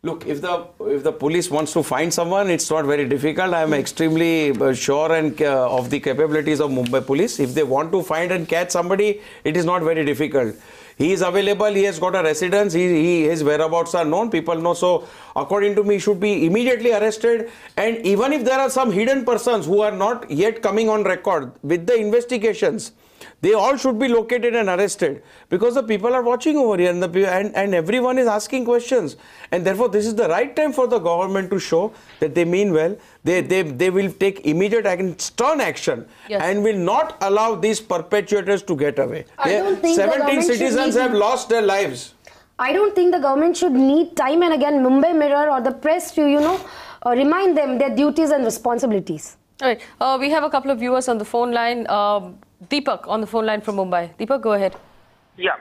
Look, if the police wants to find someone, it's not very difficult. I am extremely sure and of the capabilities of Mumbai police. If they want to find and catch somebody, it is not very difficult. He is available. He has got a residence. His whereabouts are known. People know. So, according to me, he should be immediately arrested. And even if there are some hidden persons who are not yet coming on record with the investigations, they all should be located and arrested, because the people are watching over here and everyone is asking questions. And therefore, this is the right time for the government to show that they mean well. They will take immediate and stern action and will not allow these perpetrators to get away. 17 citizens have lost their lives. I don't think the government should need time and again Mumbai Mirror or the press to, remind them their duties and responsibilities. All right. We have a couple of viewers on the phone line. Deepak on the phone line from Mumbai. Deepak, go ahead. Yeah.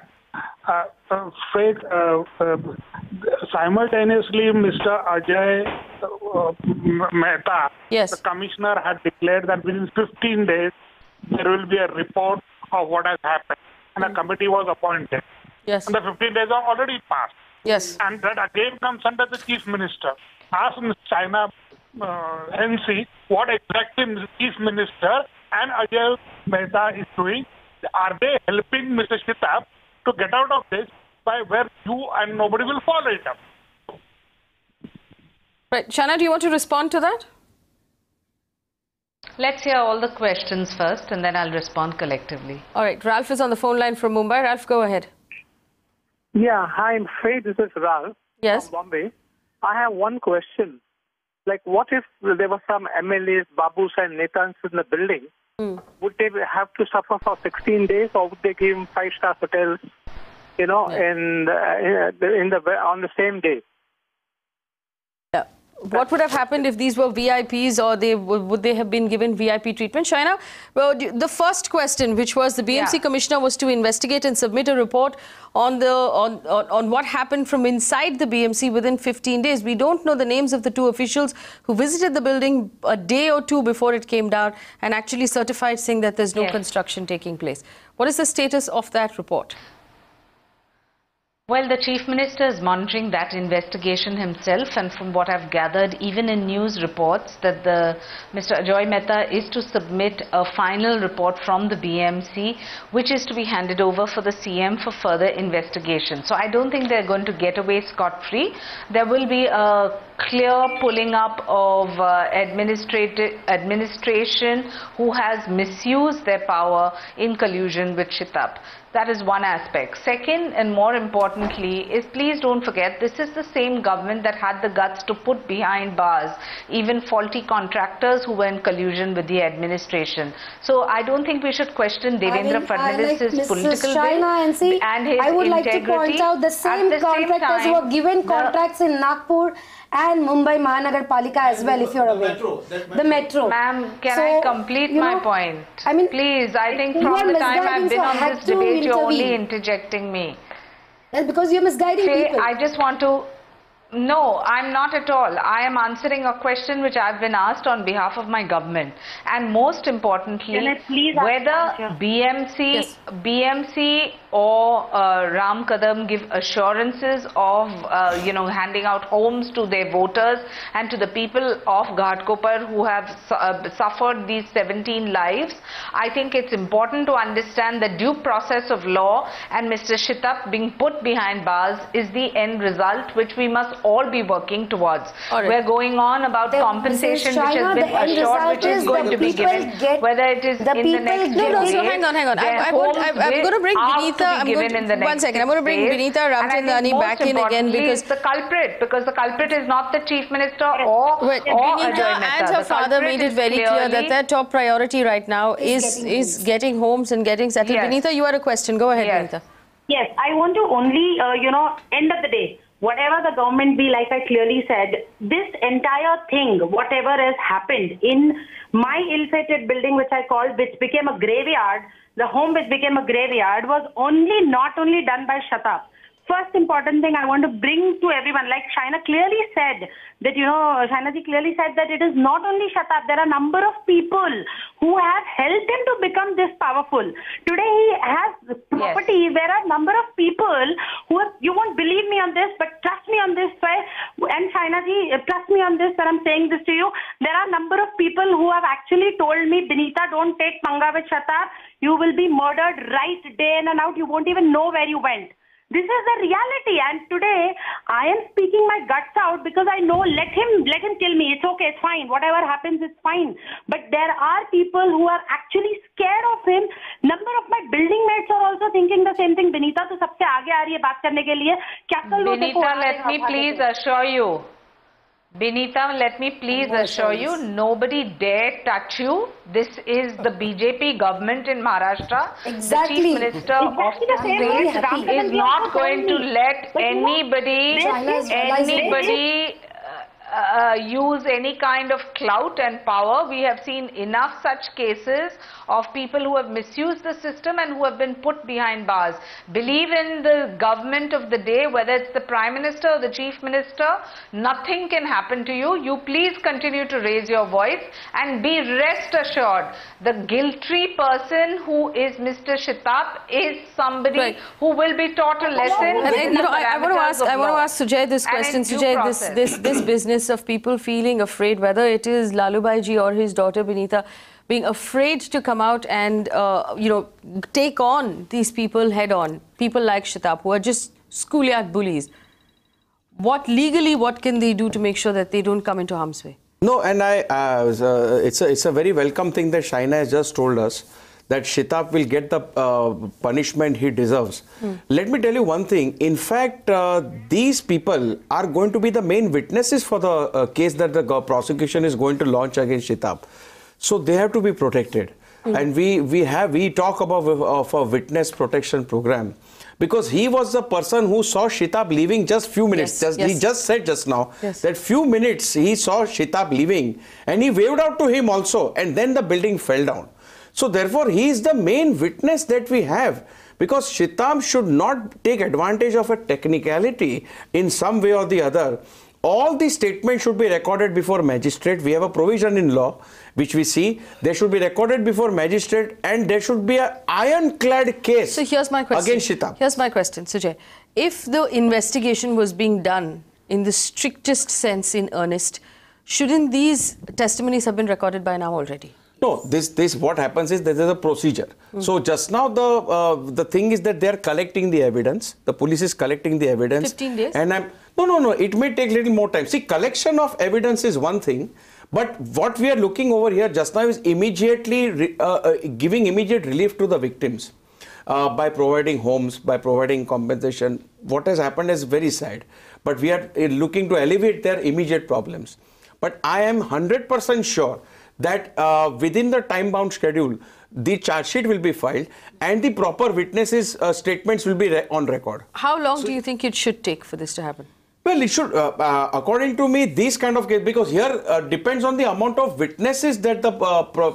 Simultaneously, Mr. Ajay Mehta, the commissioner, had declared that within 15 days there will be a report of what has happened, and a committee was appointed. Yes. And the 15 days are already passed. Yes. And that again comes under the Chief Minister. Ask Ms. Shaina NC what exactly Mr. Chief Minister and Rajiv Mishra is doing. Are they helping Mr. Shitap to get out of this by where you and nobody will follow it up? Right. Shaina, do you want to respond to that? Let's hear all the questions first and then I'll respond collectively. All right. Ralph is on the phone line from Mumbai. Ralph, go ahead. Yeah, hi, I'm afraid this is Ralph yes. from Bombay. I have one question. Like, what if there were some MLAs, Babus and Netans in the building? Would they have to suffer for 16 days or would they give them 5-star hotels, you know, on the same day? Yeah. What would have happened if these were VIPs or would they have been given VIP treatment? Shaina, well, the first question, which was the BMC commissioner was to investigate and submit a report on what happened from inside the BMC within 15 days. We don't know the names of the two officials who visited the building a day or two before it came down and actually certified saying that there's no construction taking place. What is the status of that report? Well, the Chief Minister is monitoring that investigation himself, and from what I've gathered, even in news reports, that Mr. Rajiv Mishra is to submit a final report from the BMC, which is to be handed over for the CM for further investigation. So I don't think they're going to get away scot-free. There will be a clear pulling up of administration who has misused their power in collusion with Shitap. That is one aspect. Second, and more importantly, is please don't forget, this is the same government that had the guts to put behind bars even faulty contractors who were in collusion with the administration. So I don't think we should question Devendra Fadnavis's political will and his I would like to point out the same contractors who were given contracts in Nagpur and Mumbai Mahanagar Palika as well, if you're aware. The metro. Ma'am, can I complete my point? I mean, please, I think from the time I've been on this debate, you're only interjecting me. That's because you're misguiding people. I just want to... No, I'm not at all. I am answering a question which I've been asked on behalf of my government. And most importantly, whether BMC or Ram Kadam give assurances of, handing out homes to their voters and to the people of Ghatkopar who have suffered these 17 lives. I think it's important to understand the due process of law, and Mr. Shitap being put behind bars is the end result which we must all be working towards. We're going on about compensation which has been assured, which is going to be given, whether it is in the next decade. No, so hang on. I'm going to bring Benita. One second. I'm going to bring Benita Ramchandani back in again because the culprit is not the Chief Minister or Benita and her father made it very clear that their top priority right now is getting homes and getting settled. Benita, you had a question. Go ahead, Benita. Yes, I want to only, end of the day, whatever the government be, like I clearly said, this entire thing, whatever has happened in my ill-fated building, which I called, which became a graveyard, the home which became a graveyard, was not only done by Shitap. First important thing I want to bring to everyone, like Shaina clearly said, that, Shainaji clearly said that it is not only Shitap, there are a number of people who have helped him to become this powerful. Today he has property, there are a number of people who have, you won't believe me on this, but trust me on this, and Shainaji, trust me on this, when I'm saying this to you, there are a number of people who have actually told me, Benita, don't take panga with Shitap, you will be murdered right day in and out, you won't even know where you went. This is the reality, and today I am speaking my guts out because I know let him kill me. It's okay, it's fine. Whatever happens, it's fine. But there are people who are actually scared of him. Number of my building mates are also thinking the same thing. Benita, तो सबसे आगे आ रही है बात करने के लिए. क्या कल लोग Benita, let me please assure you. Benita, let me please assure you, nobody dare touch you. This is the BJP government in Maharashtra. Exactly. The Chief Minister of the state is not going to let anybody use any kind of clout and power. We have seen enough such cases of people who have misused the system and who have been put behind bars. Believe in the government of the day, whether it's the Prime Minister or the Chief Minister, nothing can happen to you. You please continue to raise your voice and be rest assured, the guilty person who is Mr. Shitap is somebody who will be taught a lesson. And, I want to ask Sujay this question. Sujay, this business of people feeling afraid, whether it is Lalubhai ji or his daughter Benita, being afraid to come out and take on these people head on, people like Shitap who are just schoolyard bullies. What can they do to make sure that they don't come into harm's way? No, and it's a very welcome thing that Shaina has just told us, that Shitap will get the punishment he deserves. Let me tell you one thing. In fact, these people are going to be the main witnesses for the case that the prosecution is going to launch against Shitap. So they have to be protected. And we talk about a witness protection program, because he was the person who saw Shitap leaving just few minutes. He just said just now that few minutes he saw Shitap leaving and he waved out to him also, and then the building fell down. So therefore, he is the main witness that we have, because Shitap should not take advantage of a technicality in some way or the other. All the statements should be recorded before magistrate. We have a provision in law which we see. They should be recorded before magistrate, and there should be an ironclad case here's my question. Against Shitap. Here's my question, Sujay. If the investigation was being done in the strictest sense in earnest, shouldn't these testimonies have been recorded by now already? No, this what happens is there is a procedure. So just now the thing is that they are collecting the evidence. The police is collecting the evidence. 15 days? And no, it may take little more time. See, collection of evidence is one thing, but what we are looking over here just now is immediately giving immediate relief to the victims by providing homes, by providing compensation. What has happened is very sad, but we are looking to alleviate their immediate problems. But I am 100% sure that within the time-bound schedule, the charge sheet will be filed and the proper witnesses' statements will be on record. How long do you think it should take for this to happen? Well, it should, according to me, these kind of cases, because here depends on the amount of witnesses that the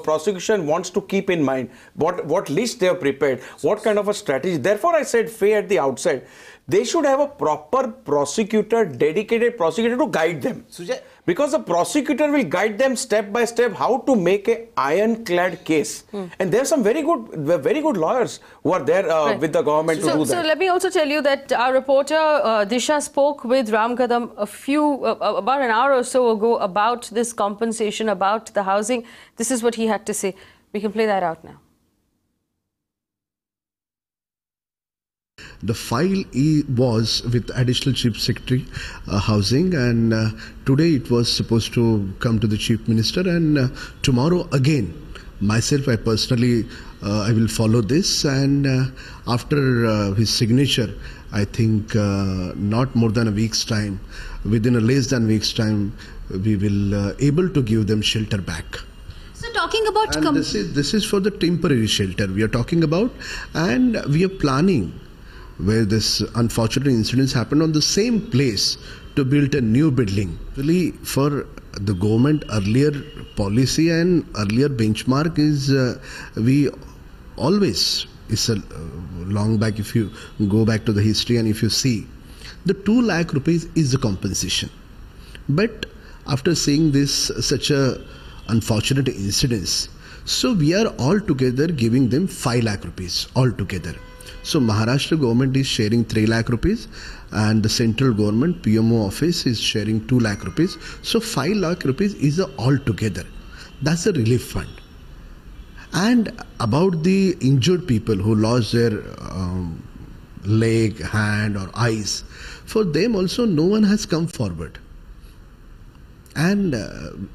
prosecution wants to keep in mind, what list they have prepared, what kind of a strategy. Therefore, I said, Faye, at the outset, they should have a proper prosecutor, dedicated prosecutor to guide them. Sujay, because the prosecutor will guide them step by step how to make an ironclad case. And there are some very good lawyers who are there with the government to do that. So let me also tell you that our reporter Disha spoke with Kadam about an hour or so ago about this compensation, about the housing. This is what he had to say. We can play that out now. The file was with Additional Chief Secretary Housing, and today it was supposed to come to the Chief Minister, and tomorrow again myself, I personally I will follow this, and after his signature, I think not more than a week's time, within a less than a week's time, we will able to give them shelter back. So talking about this is for the temporary shelter we are talking about, and we are planning, where this unfortunate incidents happened on the same place, to build a new building. Really, for the government earlier policy and earlier benchmark is we always, it's a long back, if you go back to the history and if you see, the 2 lakh rupees is the compensation. But after seeing this such a unfortunate incidents, so we are all together giving them 5 lakh rupees altogether. So Maharashtra government is sharing 3 lakh rupees and the central government PMO office is sharing 2 lakh rupees. So 5 lakh rupees is all together. That's a relief fund. And about the injured people who lost their leg, hand or eyes, for them also no one has come forward. And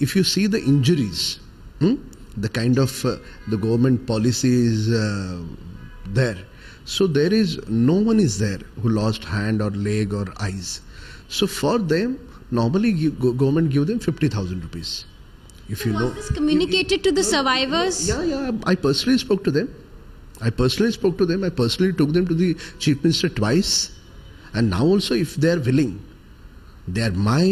if you see the injuries, the kind of the government policy is there. So there is no one is there who lost hand or leg or eyes. So for them, normally government give them 50,000 rupees. If you know, was this communicated to the survivors? Yeah. I personally spoke to them. I personally took them to the Chief Minister twice. And now also, if they are willing, They are my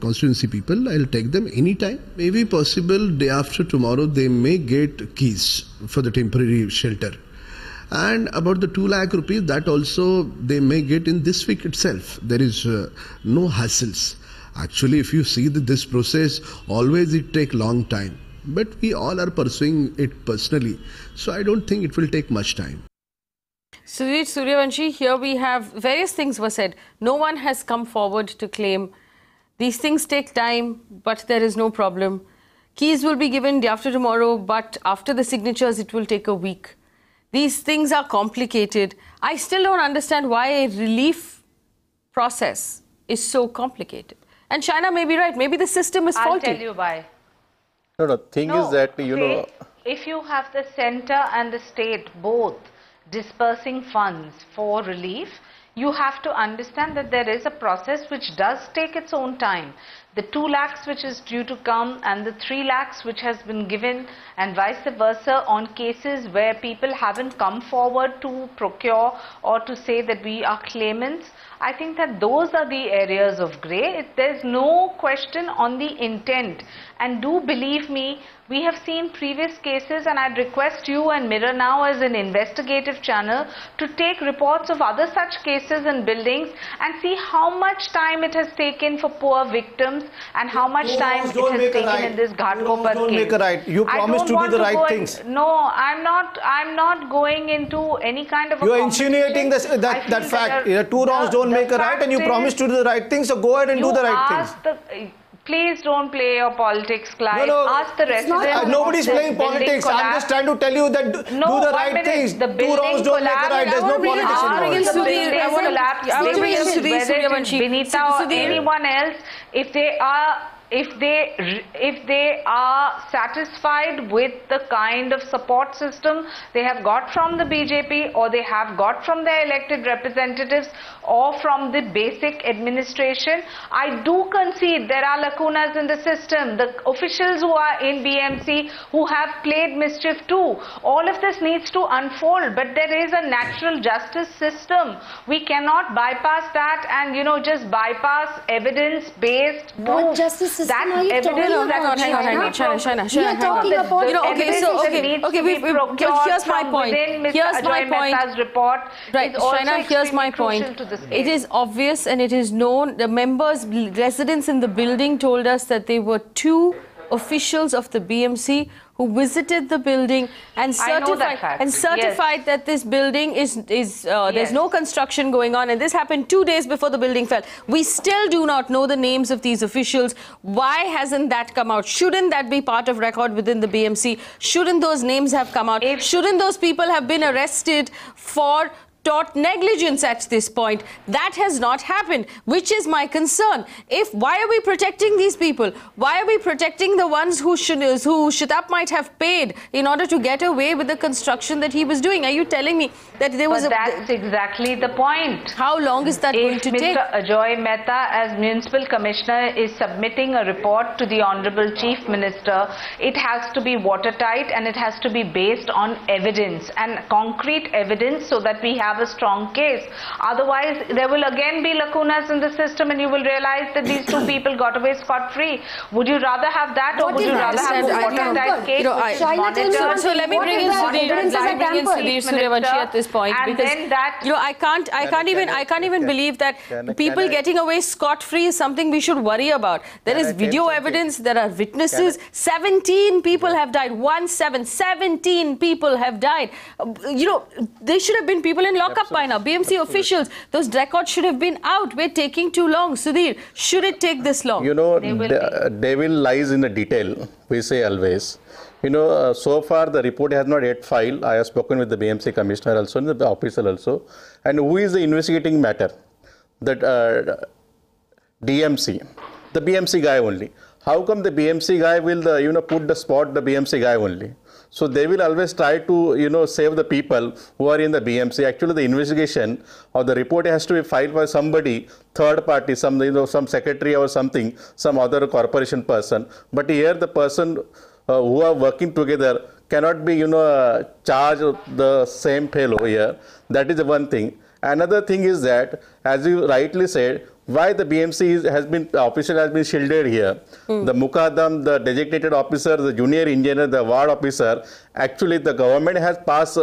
constituency people. I'll take them anytime. Maybe possible day after tomorrow they may get keys for the temporary shelter. And about the 2 lakh rupees, that also they may get in this week itself. There is no hassles. Actually, if you see this process, always it take long time. But we all are pursuing it personally. So I don't think it will take much time. Sudhir Suryawanshi, here we have various things were said. No one has come forward to claim these things take time, but there is no problem. Keys will be given day after tomorrow, but after the signatures, it will take a week. These things are complicated. I still don't understand why a relief process is so complicated. And Shaina may be right. Maybe the system is faulty. I'll tell you why. No, thing is that, you know... If you have the centre and the state both dispersing funds for relief, you have to understand that there is a process which does take its own time. The 2 lakhs which is due to come and the 3 lakhs which has been given and vice versa on cases where people haven't come forward to procure or to say that we are claimants, I think that those are the areas of grey. There's no question on the intent. And do believe me, we have seen previous cases, and I'd request you and Mirror Now as an investigative channel to take reports of other such cases and buildings and see how much time it has taken for poor victims and how much time it has taken in this Ghatkopar case. Don't make a right. You promised to do the right things. No, I'm not going into any kind of a... You are insinuating that fact. 2 wrongs don't make a right, and you promised to do the right things, so go ahead and do the right things. Please don't play your politics, Clyde. No, ask the residents. Nobody's playing politics. I'm just trying to tell you that do the right things. 2 wrongs don't make a right. There's no politics involved. I want to bring in Sudhir Suryawanshi. Benita or anyone else, if they are satisfied with the kind of support system they have got from the BJP or they have got from their elected representatives or from the basic administration, I do concede there are lacunas in the system. The officials who are in BMC who have played mischief too. All of this needs to unfold, but there is a natural justice system. We cannot bypass that and, just bypass evidence-based proof. What justice system are you talking about? Shaina, we are talking about here's my point. Here's my point. Report right, Shaina, here's my point. It is obvious and it is known. The members, residents in the building told us that there were 2 officials of the BMC who visited the building and certified that this building is there's no construction going on, and this happened 2 days before the building fell. We still do not know the names of these officials. Why hasn't that come out? Shouldn't that be part of record within the BMC? Shouldn't those names have come out? Shouldn't those people have been arrested for tort negligence at this point? That has not happened, which is my concern. Why are we protecting these people? Why are we protecting the ones who Shitap might have paid in order to get away with the construction that he was doing? Are you telling me that there was that's exactly the point. How long is that going to take? Mr. Ajoy Mehta as Municipal Commissioner is submitting a report to the Honorable Chief Minister, it has to be watertight and it has to be based on evidence and concrete evidence so that we have a strong case. Otherwise, there will again be lacunas in the system and you will realize that these 2 people got away scot-free. Would you rather have that or would you rather have a watertight case? So let me bring in Sudhir Suryawanshi at this point, because I can't even believe that people getting away scot-free is something we should worry about. There is video evidence, there are witnesses. 17 people have died. 17 people have died. There should have been people in lockup by now. BMC officials, those records should have been out. We're taking too long. Sudhir, should it take this long? The devil lies in the detail, we say always. So far the report has not yet filed. I have spoken with the BMC Commissioner also and the official also. And who is the investigating matter? That DMC, the BMC guy only. How come the BMC guy will put the spot the BMC guy only? So they will always try to save the people who are in the BMC. Actually, the investigation or the report has to be filed by somebody, third party, some secretary or something, some other corporation person. But here the person who are working together cannot be charged the same fellow here. That is the one thing. Another thing is that, as you rightly said, why the BMC official has been shielded here. The Mukadam, the designated officer, the junior engineer, the ward officer, actually the government has passed,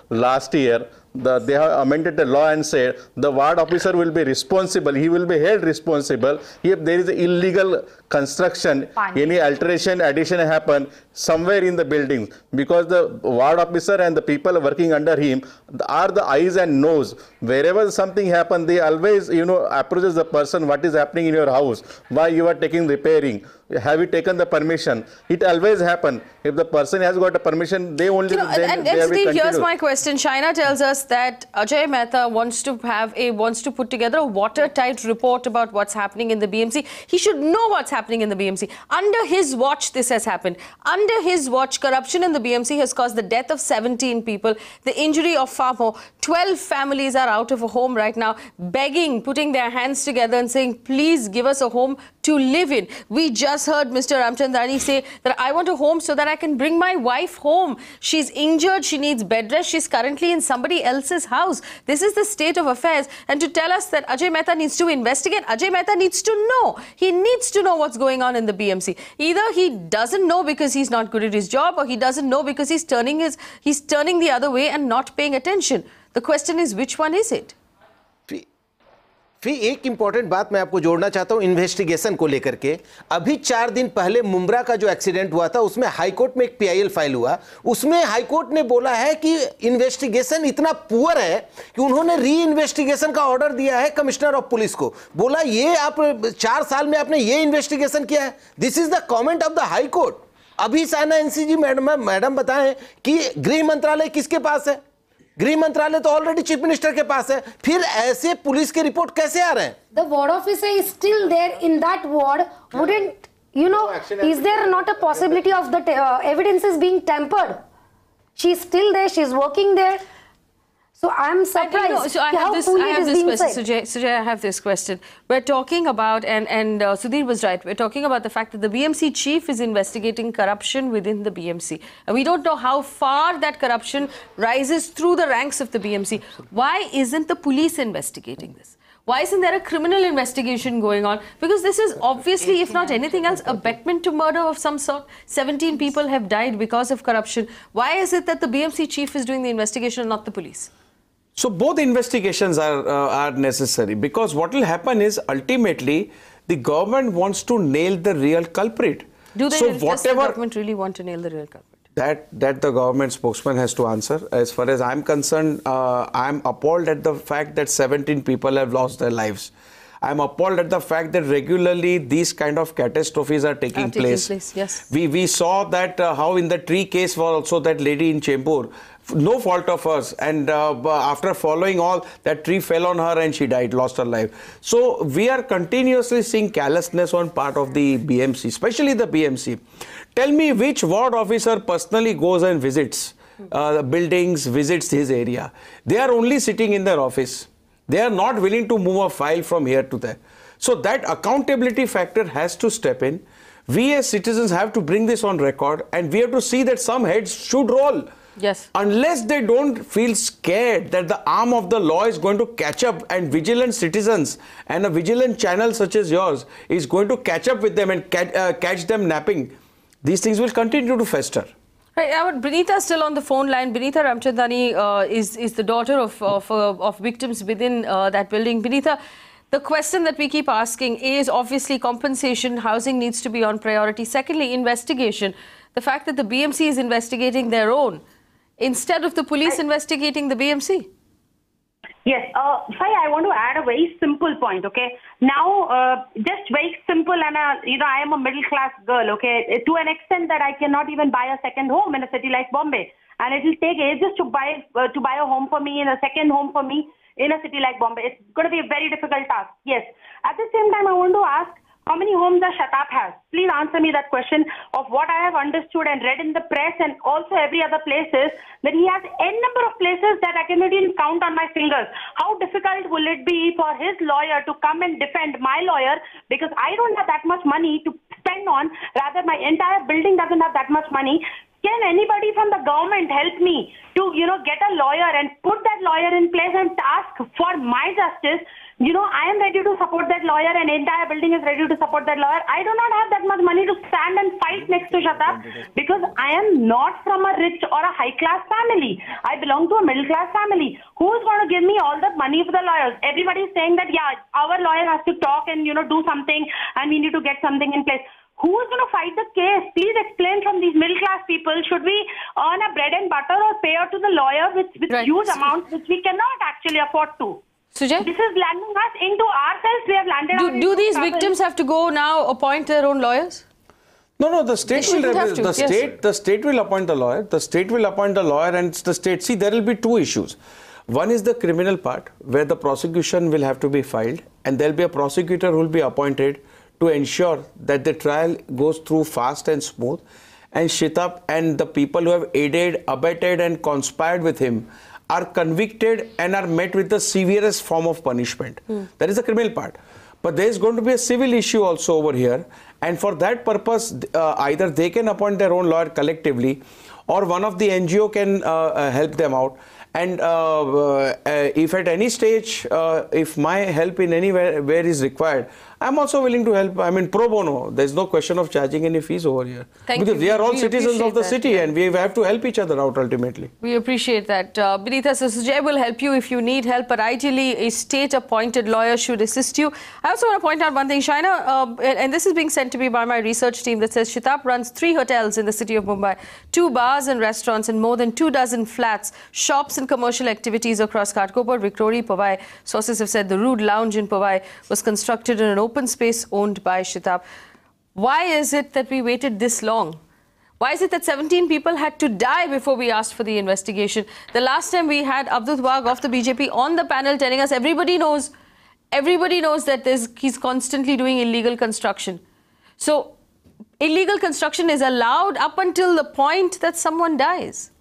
last year, they have amended the law and said the ward officer will be responsible, he will be held responsible if there is illegal construction, any alteration, addition happen somewhere in the building, because the ward officer and the people working under him are the eyes and nose. Wherever something happens, they always, approaches the person, what is happening in your house, why you are taking repairing, have you taken the permission? It always happen. If the person has got a permission, they only. And Steve, here's my question. Shaina tells us that Ajay Mehta wants to put together a watertight report about what's happening in the BMC. He should know what's happening in the BMC. Under his watch, this has happened. Under his watch, corruption in the BMC has caused the death of 17 people, the injury of far more. 12 families are out of a home right now, begging, putting their hands together and saying, please give us a home to live in. We just heard Mr. Ramchandani say that I want a home so that I can bring my wife home. She's injured, she needs bed rest, she's currently in somebody else's house. This is the state of affairs. And to tell us that Ajay Mehta needs to investigate, Ajay Mehta needs to know. He needs to know what's going on in the BMC. Either he doesn't know because he's not good at his job, or he doesn't know because he's turning the other way and not paying attention. The question is, which one is it? फिर एक important बात मैं आपको जोड़ना चाहता हूं investigation को लेकर के। अभी 4 दिन पहले मुंब्रा का जो एक्सीडेंट हुआ था उसमें हाईकोर्ट में एक पीआईएल फाइल हुआ, उसमें हाईकोर्ट ने बोला है कि इन्वेस्टिगेशन इतना पुअर है कि उन्होंने री इन्वेस्टिगेशन का ऑर्डर दिया है कमिश्नर ऑफ पुलिस को। बोला ये आप 4 साल में आपने ये इन्वेस्टिगेशन किया है। This is the comment of the high court. अभी साइना एनसी जी मैडम बताएं कि गृह मंत्रालय किसके पास है? गृह मंत्रालय तो ऑलरेडी चीफ मिनिस्टर के पास है, फिर ऐसे पुलिस के रिपोर्ट कैसे आ रहे हैं? The ward officer is still there in that ward. Wouldn't is there not a possibility of the evidence is being tampered? She's still there, she's working there. So I'm surprised. I have this question, Sujay, I have this question. We're talking about, and Sudhir was right, we're talking about the fact that the BMC chief is investigating corruption within the BMC. And we don't know how far that corruption rises through the ranks of the BMC. Why isn't the police investigating this? Why isn't there a criminal investigation going on? Because this is obviously, if not anything else, abetment to murder of some sort. 17 people have died because of corruption. Why is it that the BMC chief is doing the investigation and not the police? So both investigations are necessary, because what will happen is ultimately the government wants to nail the real culprit. Do they, does the government really want to nail the real culprit? That the government spokesman has to answer. As far as I'm concerned, I'm appalled at the fact that 17 people have lost their lives. I'm appalled at the fact that regularly these kind of catastrophes are taking place. Yes. We saw that how in the tree case was also that lady in Chembur, no fault of hers, and after following all, that tree fell on her and she died, lost her life. So we are continuously seeing callousness on part of the BMC, especially the BMC. Tell me which ward officer personally goes and visits the buildings, visits his area. They are only sitting in their office. They are not willing to move a file from here to there. So that accountability factor has to step in. We as citizens have to bring this on record, and we have to see that some heads should roll. Yes. Unless they don't feel scared that the arm of the law is going to catch up, and vigilant citizens and a vigilant channel such as yours is going to catch up with them and catch them napping, these things will continue to fester. Right, Benita is still on the phone line. Benita Ramchandani is the daughter of victims within that building. Benita, the question that we keep asking is obviously compensation, housing needs to be on priority. Secondly, investigation. The fact that the BMC is investigating their own instead of the police investigating the BMC. Yes, Sai, I want to add a very simple point, okay? Now, just very simple, and I am a middle-class girl, okay? To an extent that I cannot even buy a second home in a city like Bombay. And it will take ages to buy a home for me, and a second home for me in a city like Bombay. It's going to be a very difficult task, yes. At the same time, I want to ask, how many homes does Shitap has? Please answer me that question. Of what I have understood and read in the press and also every other places, that he has n number of places that I cannot even count on my fingers. How difficult will it be for his lawyer to come and defend my lawyer, because I don't have that much money to spend on, rather my entire building doesn't have that much money. Can anybody from the government help me to, get a lawyer and put that lawyer in place and ask for my justice? I am ready to support that lawyer and entire building is ready to support that lawyer. I do not have that much money to stand and fight next to Shitap because I am not from a rich or a high class family. I belong to a middle class family. Who is going to give me all the money for the lawyers? Everybody is saying that, yeah, our lawyer has to talk and, do something and we need to get something in place. Who is going to fight the case? Please explain from these middle class people. Should we earn a bread and butter or pay out to the lawyer with huge amounts which we cannot actually afford to? Sujay? This is landing us into ourselves. We have landed. Do these victims have to go now appoint their own lawyers? No. The state the state will appoint the lawyer. The state will appoint the lawyer, and the state. See, there will be two issues. One is the criminal part, where the prosecution will have to be filed, and there will be a prosecutor who will be appointed to ensure that the trial goes through fast and smooth. And Shitap and the people who have aided, abetted, and conspired with him are convicted and are met with the severest form of punishment. That is the criminal part. But there is going to be a civil issue also over here, and for that purpose, either they can appoint their own lawyer collectively, or one of the NGO can help them out. And if at any stage, if my help in anywhere where is required, I'm also willing to help. I mean, pro bono. There's no question of charging any fees over here. Because we are all citizens of the city, and we have to help each other out ultimately. We appreciate that. Benita says, Sujay will help you if you need help, but ideally a state-appointed lawyer should assist you. I also want to point out one thing, Shaina, and this is being sent to me by my research team that says Shitap runs 3 hotels in the city of Mumbai, 2 bars and restaurants, and more than 24 flats, shops and commercial activities across Ghatkopar, Victoria, Powai. Sources have said the Rude Lounge in Powai was constructed in an open space owned by Shitap. Why is it that we waited this long? Why is it that 17 people had to die before we asked for the investigation? The last time we had Abdul Wag of the BJP on the panel telling us everybody knows that he's constantly doing illegal construction. So illegal construction is allowed up until the point that someone dies.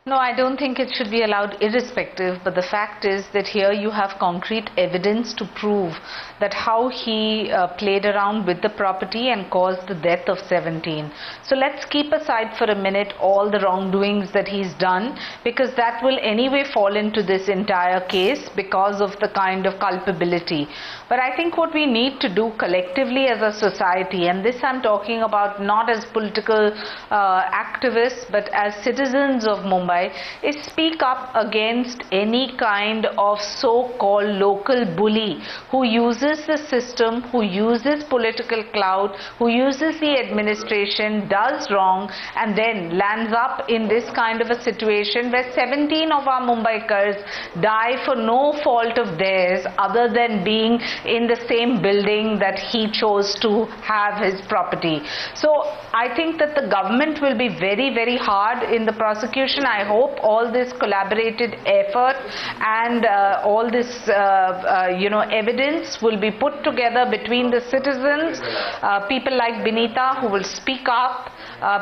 No, I don't think it should be allowed irrespective, but the fact is that here you have concrete evidence to prove that how he played around with the property and caused the death of 17. So let's keep aside for a minute all the wrongdoings that he's done, because that will anyway fall into this entire case because of the kind of culpability. But I think what we need to do collectively as a society, and this I'm talking about not as political activists but as citizens of Mumbai, is speak up against any kind of so-called local bully who uses the system, who uses political clout, who uses the administration, does wrong, and then lands up in this kind of a situation where 17 of our Mumbaikars die for no fault of theirs other than being in the same building that he chose to have his property. So I think that the government will be very, very hard in the prosecution. I hope all this collaborated effort and all this evidence will be put together between the citizens, people like Benita who will speak up,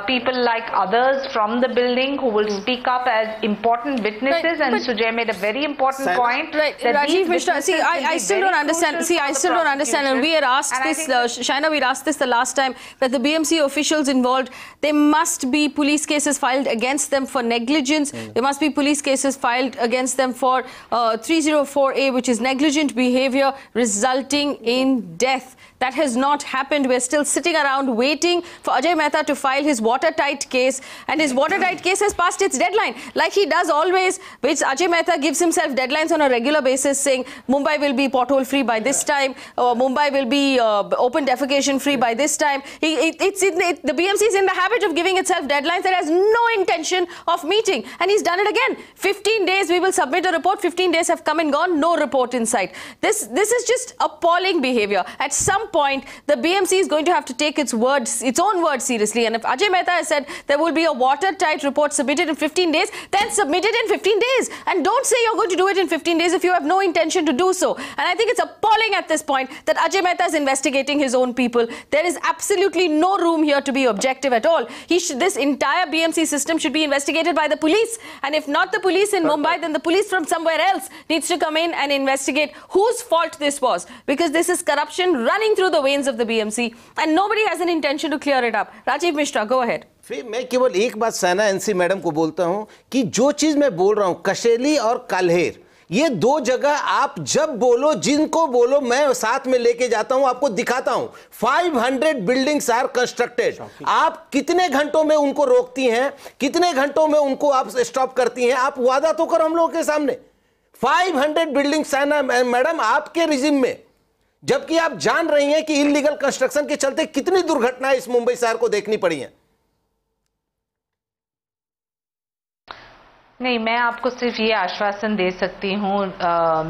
people like others from the building who will speak up as important witnesses, and Sujay made a very important point. Right, Rajiv Mishra, see, I still don't understand. See, I still don't understand. And we had asked this, Shaina, we asked this the last time, that the BMC officials involved, there must be police cases filed against them for negligence. There must be police cases filed against them for 304A, which is negligent behavior resulting in death. That has not happened. We're still sitting around waiting for Ajay Mehta to file his watertight case, and his watertight case has passed its deadline, like he does always, which Ajay Mehta gives himself deadlines on a regular basis, saying Mumbai will be pothole free by this time, Mumbai will be open defecation free by this time. The BMC is in the habit of giving itself deadlines that has no intention of meeting, and he's done it again. 15 days we will submit a report. 15 days have come and gone, no report in sight. This is just appalling behavior. At some point, the BMC is going to have to take its own words seriously. And if Ajay Mehta has said there will be a watertight report submitted in 15 days, then submit it in 15 days. And don't say you're going to do it in 15 days if you have no intention to do so. And I think it's appalling at this point that Ajay Mehta is investigating his own people. There is absolutely no room here to be objective at all. This entire BMC system should be investigated by the police. And if not the police in Mumbai, then the police from somewhere else needs to come in and investigate whose fault this was. Because this is corruption running through the veins of the BMC, and nobody has an intention to clear it up. Rajiv Mishra, go ahead. मैं केवल एक बात सेना NC madam को बोलता हूं कि जो चीज मैं बोल रहा हूं, कशेली और काल्हेर, ये दो जगह आप जब बोलो, जिनको बोलो, मैं साथ में लेके जाता हूं, आपको दिखाता हूं। 500 बिल्डिंग्स आर कंस्ट्रक्टेड। आप कितने घंटों में उनको रोकती हैं, कितने घंटों में उनको आप स्टॉप करती हैं? आप वादा तो करो हम लोगों के सामने। 500 बिल्डिंग्स है ना मैडम आपके रिजिम में, जबकि आप जान रही हैं कि इलीगल कंस्ट्रक्शन के चलते कितनी दुर्घटनाएं इस मुंबई शहर को देखनी पड़ी हैं। नहीं, मैं आपको सिर्फ ये आश्वासन दे सकती हूँ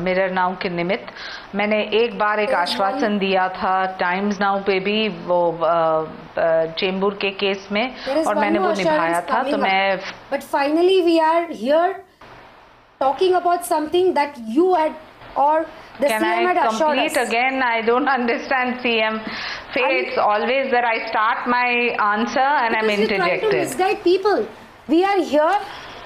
मिरर नाउ के निमित्त। मैंने एक बार एक आश्वासन दिया था टाइम्स नाउ पे भी, वो चेंबूर के केस में, और मैंने वो निभाया था। तो मैं but finally we are here talking about something that you had और the Can CM had I assured complete us. again? I don't understand, CM. It's always that I start my answer and I'm Because you're trying to interjected. misguide people. We are here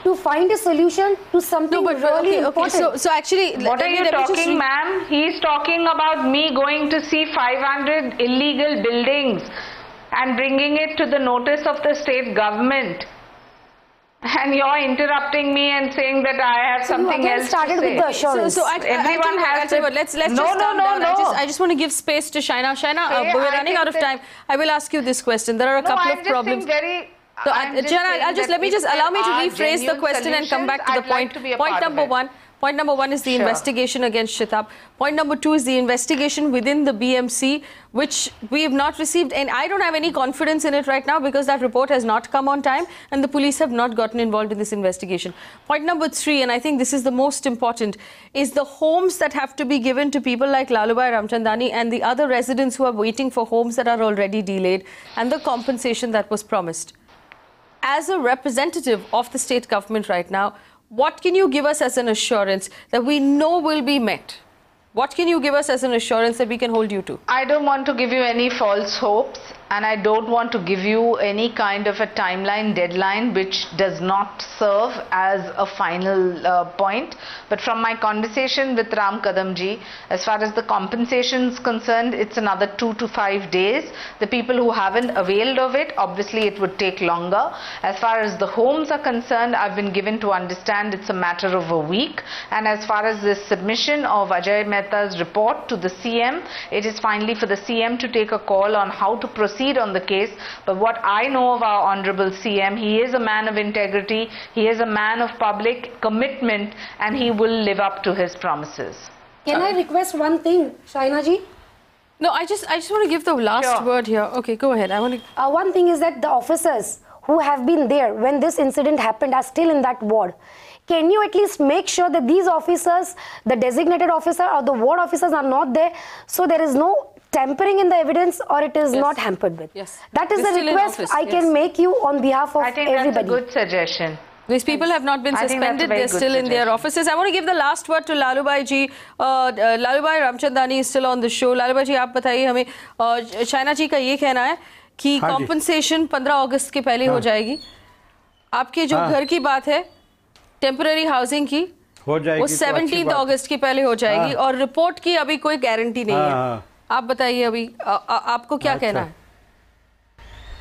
to find a solution to something really important. So actually, What are you talking, ma'am? He's talking about me going to see 500 illegal buildings and bringing it to the notice of the state government. And you're interrupting me and saying that I have something else started to say. with the assurance. So everyone has it. Let's just calm down. I just want to give space to Shaina. Shaina, we're running out of time. I will ask you this question. There are a couple of problems. So, let me just allow me to rephrase the question and come back to the point. Point number one is the investigation against Shitap. Point number two is the investigation within the BMC, which we have not received, and I don't have any confidence in it right now because that report has not come on time and the police have not gotten involved in this investigation. Point number three, and I think this is the most important, is the homes that have to be given to people like Lalubhai Ramchandani and the other residents who are waiting for homes that are already delayed, and the compensation that was promised. As a representative of the state government right now, what can you give us as an assurance that we know will be met? What can you give us as an assurance that we can hold you to? I don't want to give you any false hopes, and I don't want to give you any kind of a timeline, deadline, which does not serve as a final point. But from my conversation with Ram Kadam ji, as far as the compensation is concerned, it's another 2 to 5 days. The people who haven't availed of it, obviously it would take longer. As far as the homes are concerned, I've been given to understand it's a matter of a week. And as far as the submission of Ajay Mehta's report to the CM, it is finally for the CM to take a call on how to proceed on the case. But what I know of our Honorable CM, he is a man of integrity, he is a man of public commitment, and he will live up to his promises. Can I request one thing, Shaina ji? No, I just want to give the last word here. Okay, go ahead. I want to. One thing is that the officers who have been there when this incident happened are still in that ward. Can you at least make sure that these officers, the designated officer or the ward officers, are not there, so there is no tampering in the evidence or it is not hampered with? Yes. That is the request I can make you on behalf of everybody. I think that's a good suggestion. These people have not been suspended, they're still in their offices. I want to give the last word to Lalubhai ji. Lalubhai Ramchandani is still on the show. Lalubhai ji, आप बताइए हमें, शाइना जी का ये कहना है कि compensation 15 अगस्त के पहले हो जाएगी। आपके जो घर की बात है टेम्पररी हाउसिंग की, हो जाएगी, वो 17 अगस्त के पहले हो जाएगी, और रिपोर्ट की अभी कोई गारंटी नहीं है। आप बताइए अभी आपको क्या कहना है?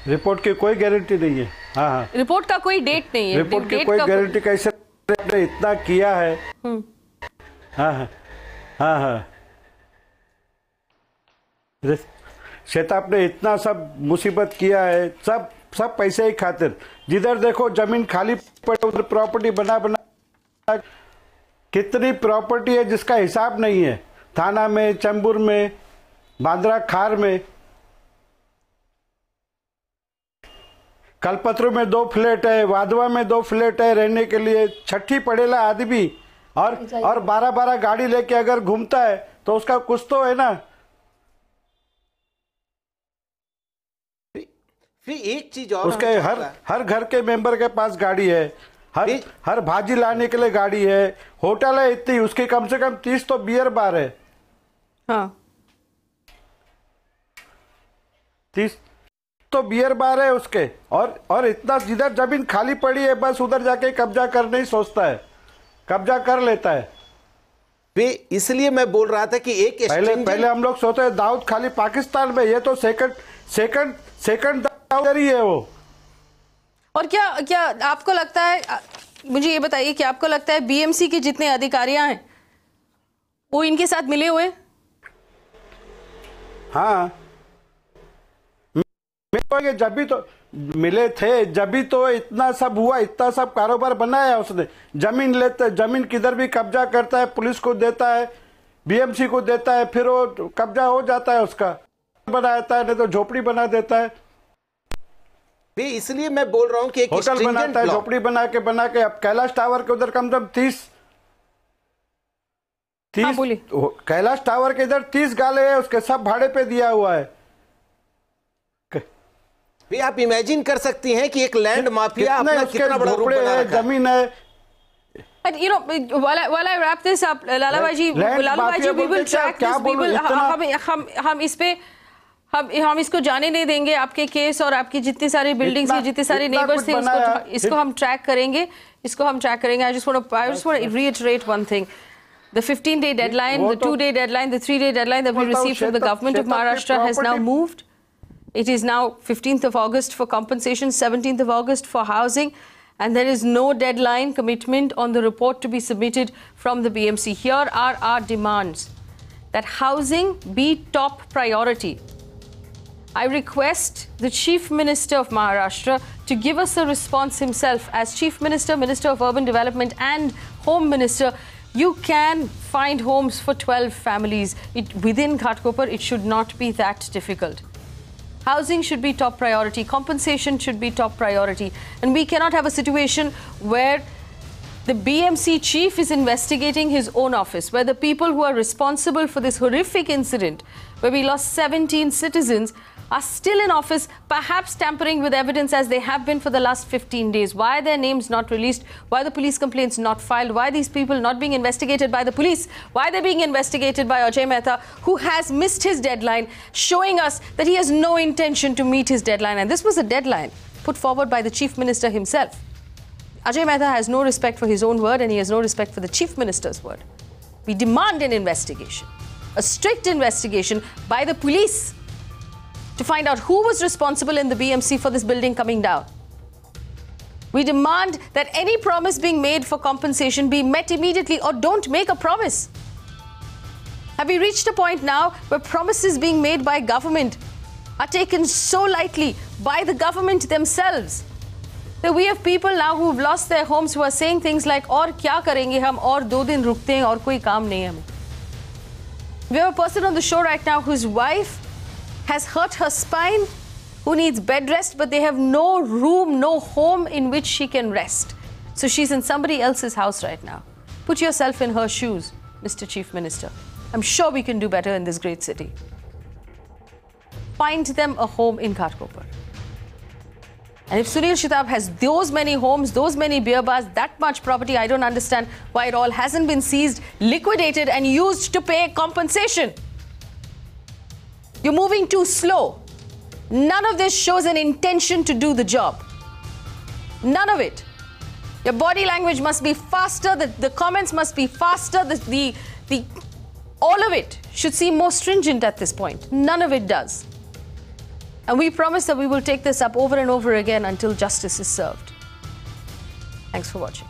रिपोर्ट की कोई गारंटी नहीं है। हाँ, रिपोर्ट का कोई डेट नहीं है। रिपोर्ट की कोई गारंटी कैसे? आपने इतना किया है। हाँ। शेताब ने इतना सब मुसीबत किया है, सब पैसे ही खातिर। जिधर देखो जमीन खाली पड़े, उधर प्रॉपर्टी बना कितनी प्रॉपर्टी है जिसका हिसाब नहीं है। थाना में, चैम्बूर में, बांद्रा खार में, कलपत्र में 2 फ्लैट है, वाधवा में 2 फ्लैट है रहने के लिए। छठी पड़ेला आदमी और 12 गाड़ी लेके अगर घूमता है तो उसका कुछ तो है ना। फिर एक चीज और, उसके हर घर के मेंबर के पास गाड़ी है, हर भाजी लाने के लिए गाड़ी है, होटल है इतनी, उसके कम से कम 30 तो बियर बार है। हाँ, 30 तो बियर बार है उसके, और इतना जिधर जमीन खाली पड़ी है बस उधर जाके कब्जा करने ही सोचता है, कब्जा कर लेता है। इसलिए मैं बोल रहा था कि एक पहले हम लोग सोचते हैं दाऊद खाली पाकिस्तान में, ये तो सेकंड दाऊद ही है वो। और क्या आपको लगता है, मुझे ये बताइए कि आपको लगता है बीएमसी के जितने अधिकारियां हैं वो इनके साथ मिले हुए? हाँ, जब भी तो मिले थे, जब भी तो इतना सब हुआ, इतना सब कारोबार बनाया उसने। जमीन लेते, जमीन किधर भी कब्जा करता है, पुलिस को देता है, बीएमसी को देता है, फिर वो कब्जा हो जाता है उसका, बनाता है, नहीं तो झोपड़ी बना देता है। इसलिए मैं बोल रहा हूं कि एक होटल बनाता है, झोपड़ी बना के अब कैलाश टावर के उधर कम से कम 30 कैलाश टावर के इधर 30 गाले हैं, उसके सब भाड़े पे दिया हुआ है। भी आप इमेजिन कर सकती हैं कि एक लैंड माफिया अपना कितना बड़ा रूप बना रखा है। जमीन है। But you know, while I wrap this up, Lalubhai ji, we will track this. We will, हम इस पे हम इसको जाने नहीं देंगे। आपके केस और आपकी जितनी सारी बिल्डिंग्स हैं, जितने सारे नेबर्स थे, इसको हम ट्रैक करेंगे। I just want to reiterate one thing. The 15-day deadline, the 2-day deadline, the 3-day deadline that we received from the government of Maharashtra has now moved. It is now 15th of August for compensation, 17th of August for housing, and there is no deadline commitment on the report to be submitted from the BMC. Here are our demands: that housing be top priority. I request the Chief Minister of Maharashtra to give us a response himself. As Chief Minister, Minister of Urban Development and Home Minister, you can find homes for 12 families. Within Ghatkopar, it should not be that difficult. Housing should be top priority. Compensation should be top priority. And we cannot have a situation where the BMC chief is investigating his own office, where the people who are responsible for this horrific incident, where we lost 17 citizens, are still in office, perhaps tampering with evidence as they have been for the last 15 days. Why are their names not released? Why are the police complaints not filed? Why are these people not being investigated by the police? Why are they being investigated by Rajiv Mishra, who has missed his deadline, showing us that he has no intention to meet his deadline? And this was a deadline put forward by the Chief Minister himself. Rajiv Mishra has no respect for his own word, and he has no respect for the Chief Minister's word. We demand an investigation, a strict investigation by the police, to find out who was responsible in the BMC for this building coming down. We demand that any promise being made for compensation be met immediately, or don't make a promise. Have we reached a point now where promises being made by government are taken so lightly by the government themselves, that we have people now who have lost their homes who are saying things like, "Aur kya karenge hum, aur 2 din rukte hain, aur koi kaam nahi hai hum." We have a person on the show right now whose wife has hurt her spine, who needs bed rest, but they have no room, no home in which she can rest. So she's in somebody else's house right now. Put yourself in her shoes, Mr. Chief Minister. I'm sure we can do better in this great city. Find them a home in Ghatkopar. And if Sunil Shitap has those many homes, those many beer bars, that much property, I don't understand why it all hasn't been seized, liquidated and used to pay compensation. You're moving too slow. None of this shows an intention to do the job. None of it. Your body language must be faster, the comments must be faster, all of it should seem more stringent at this point. None of it does. And we promise that we will take this up over and over again until justice is served. Thanks for watching.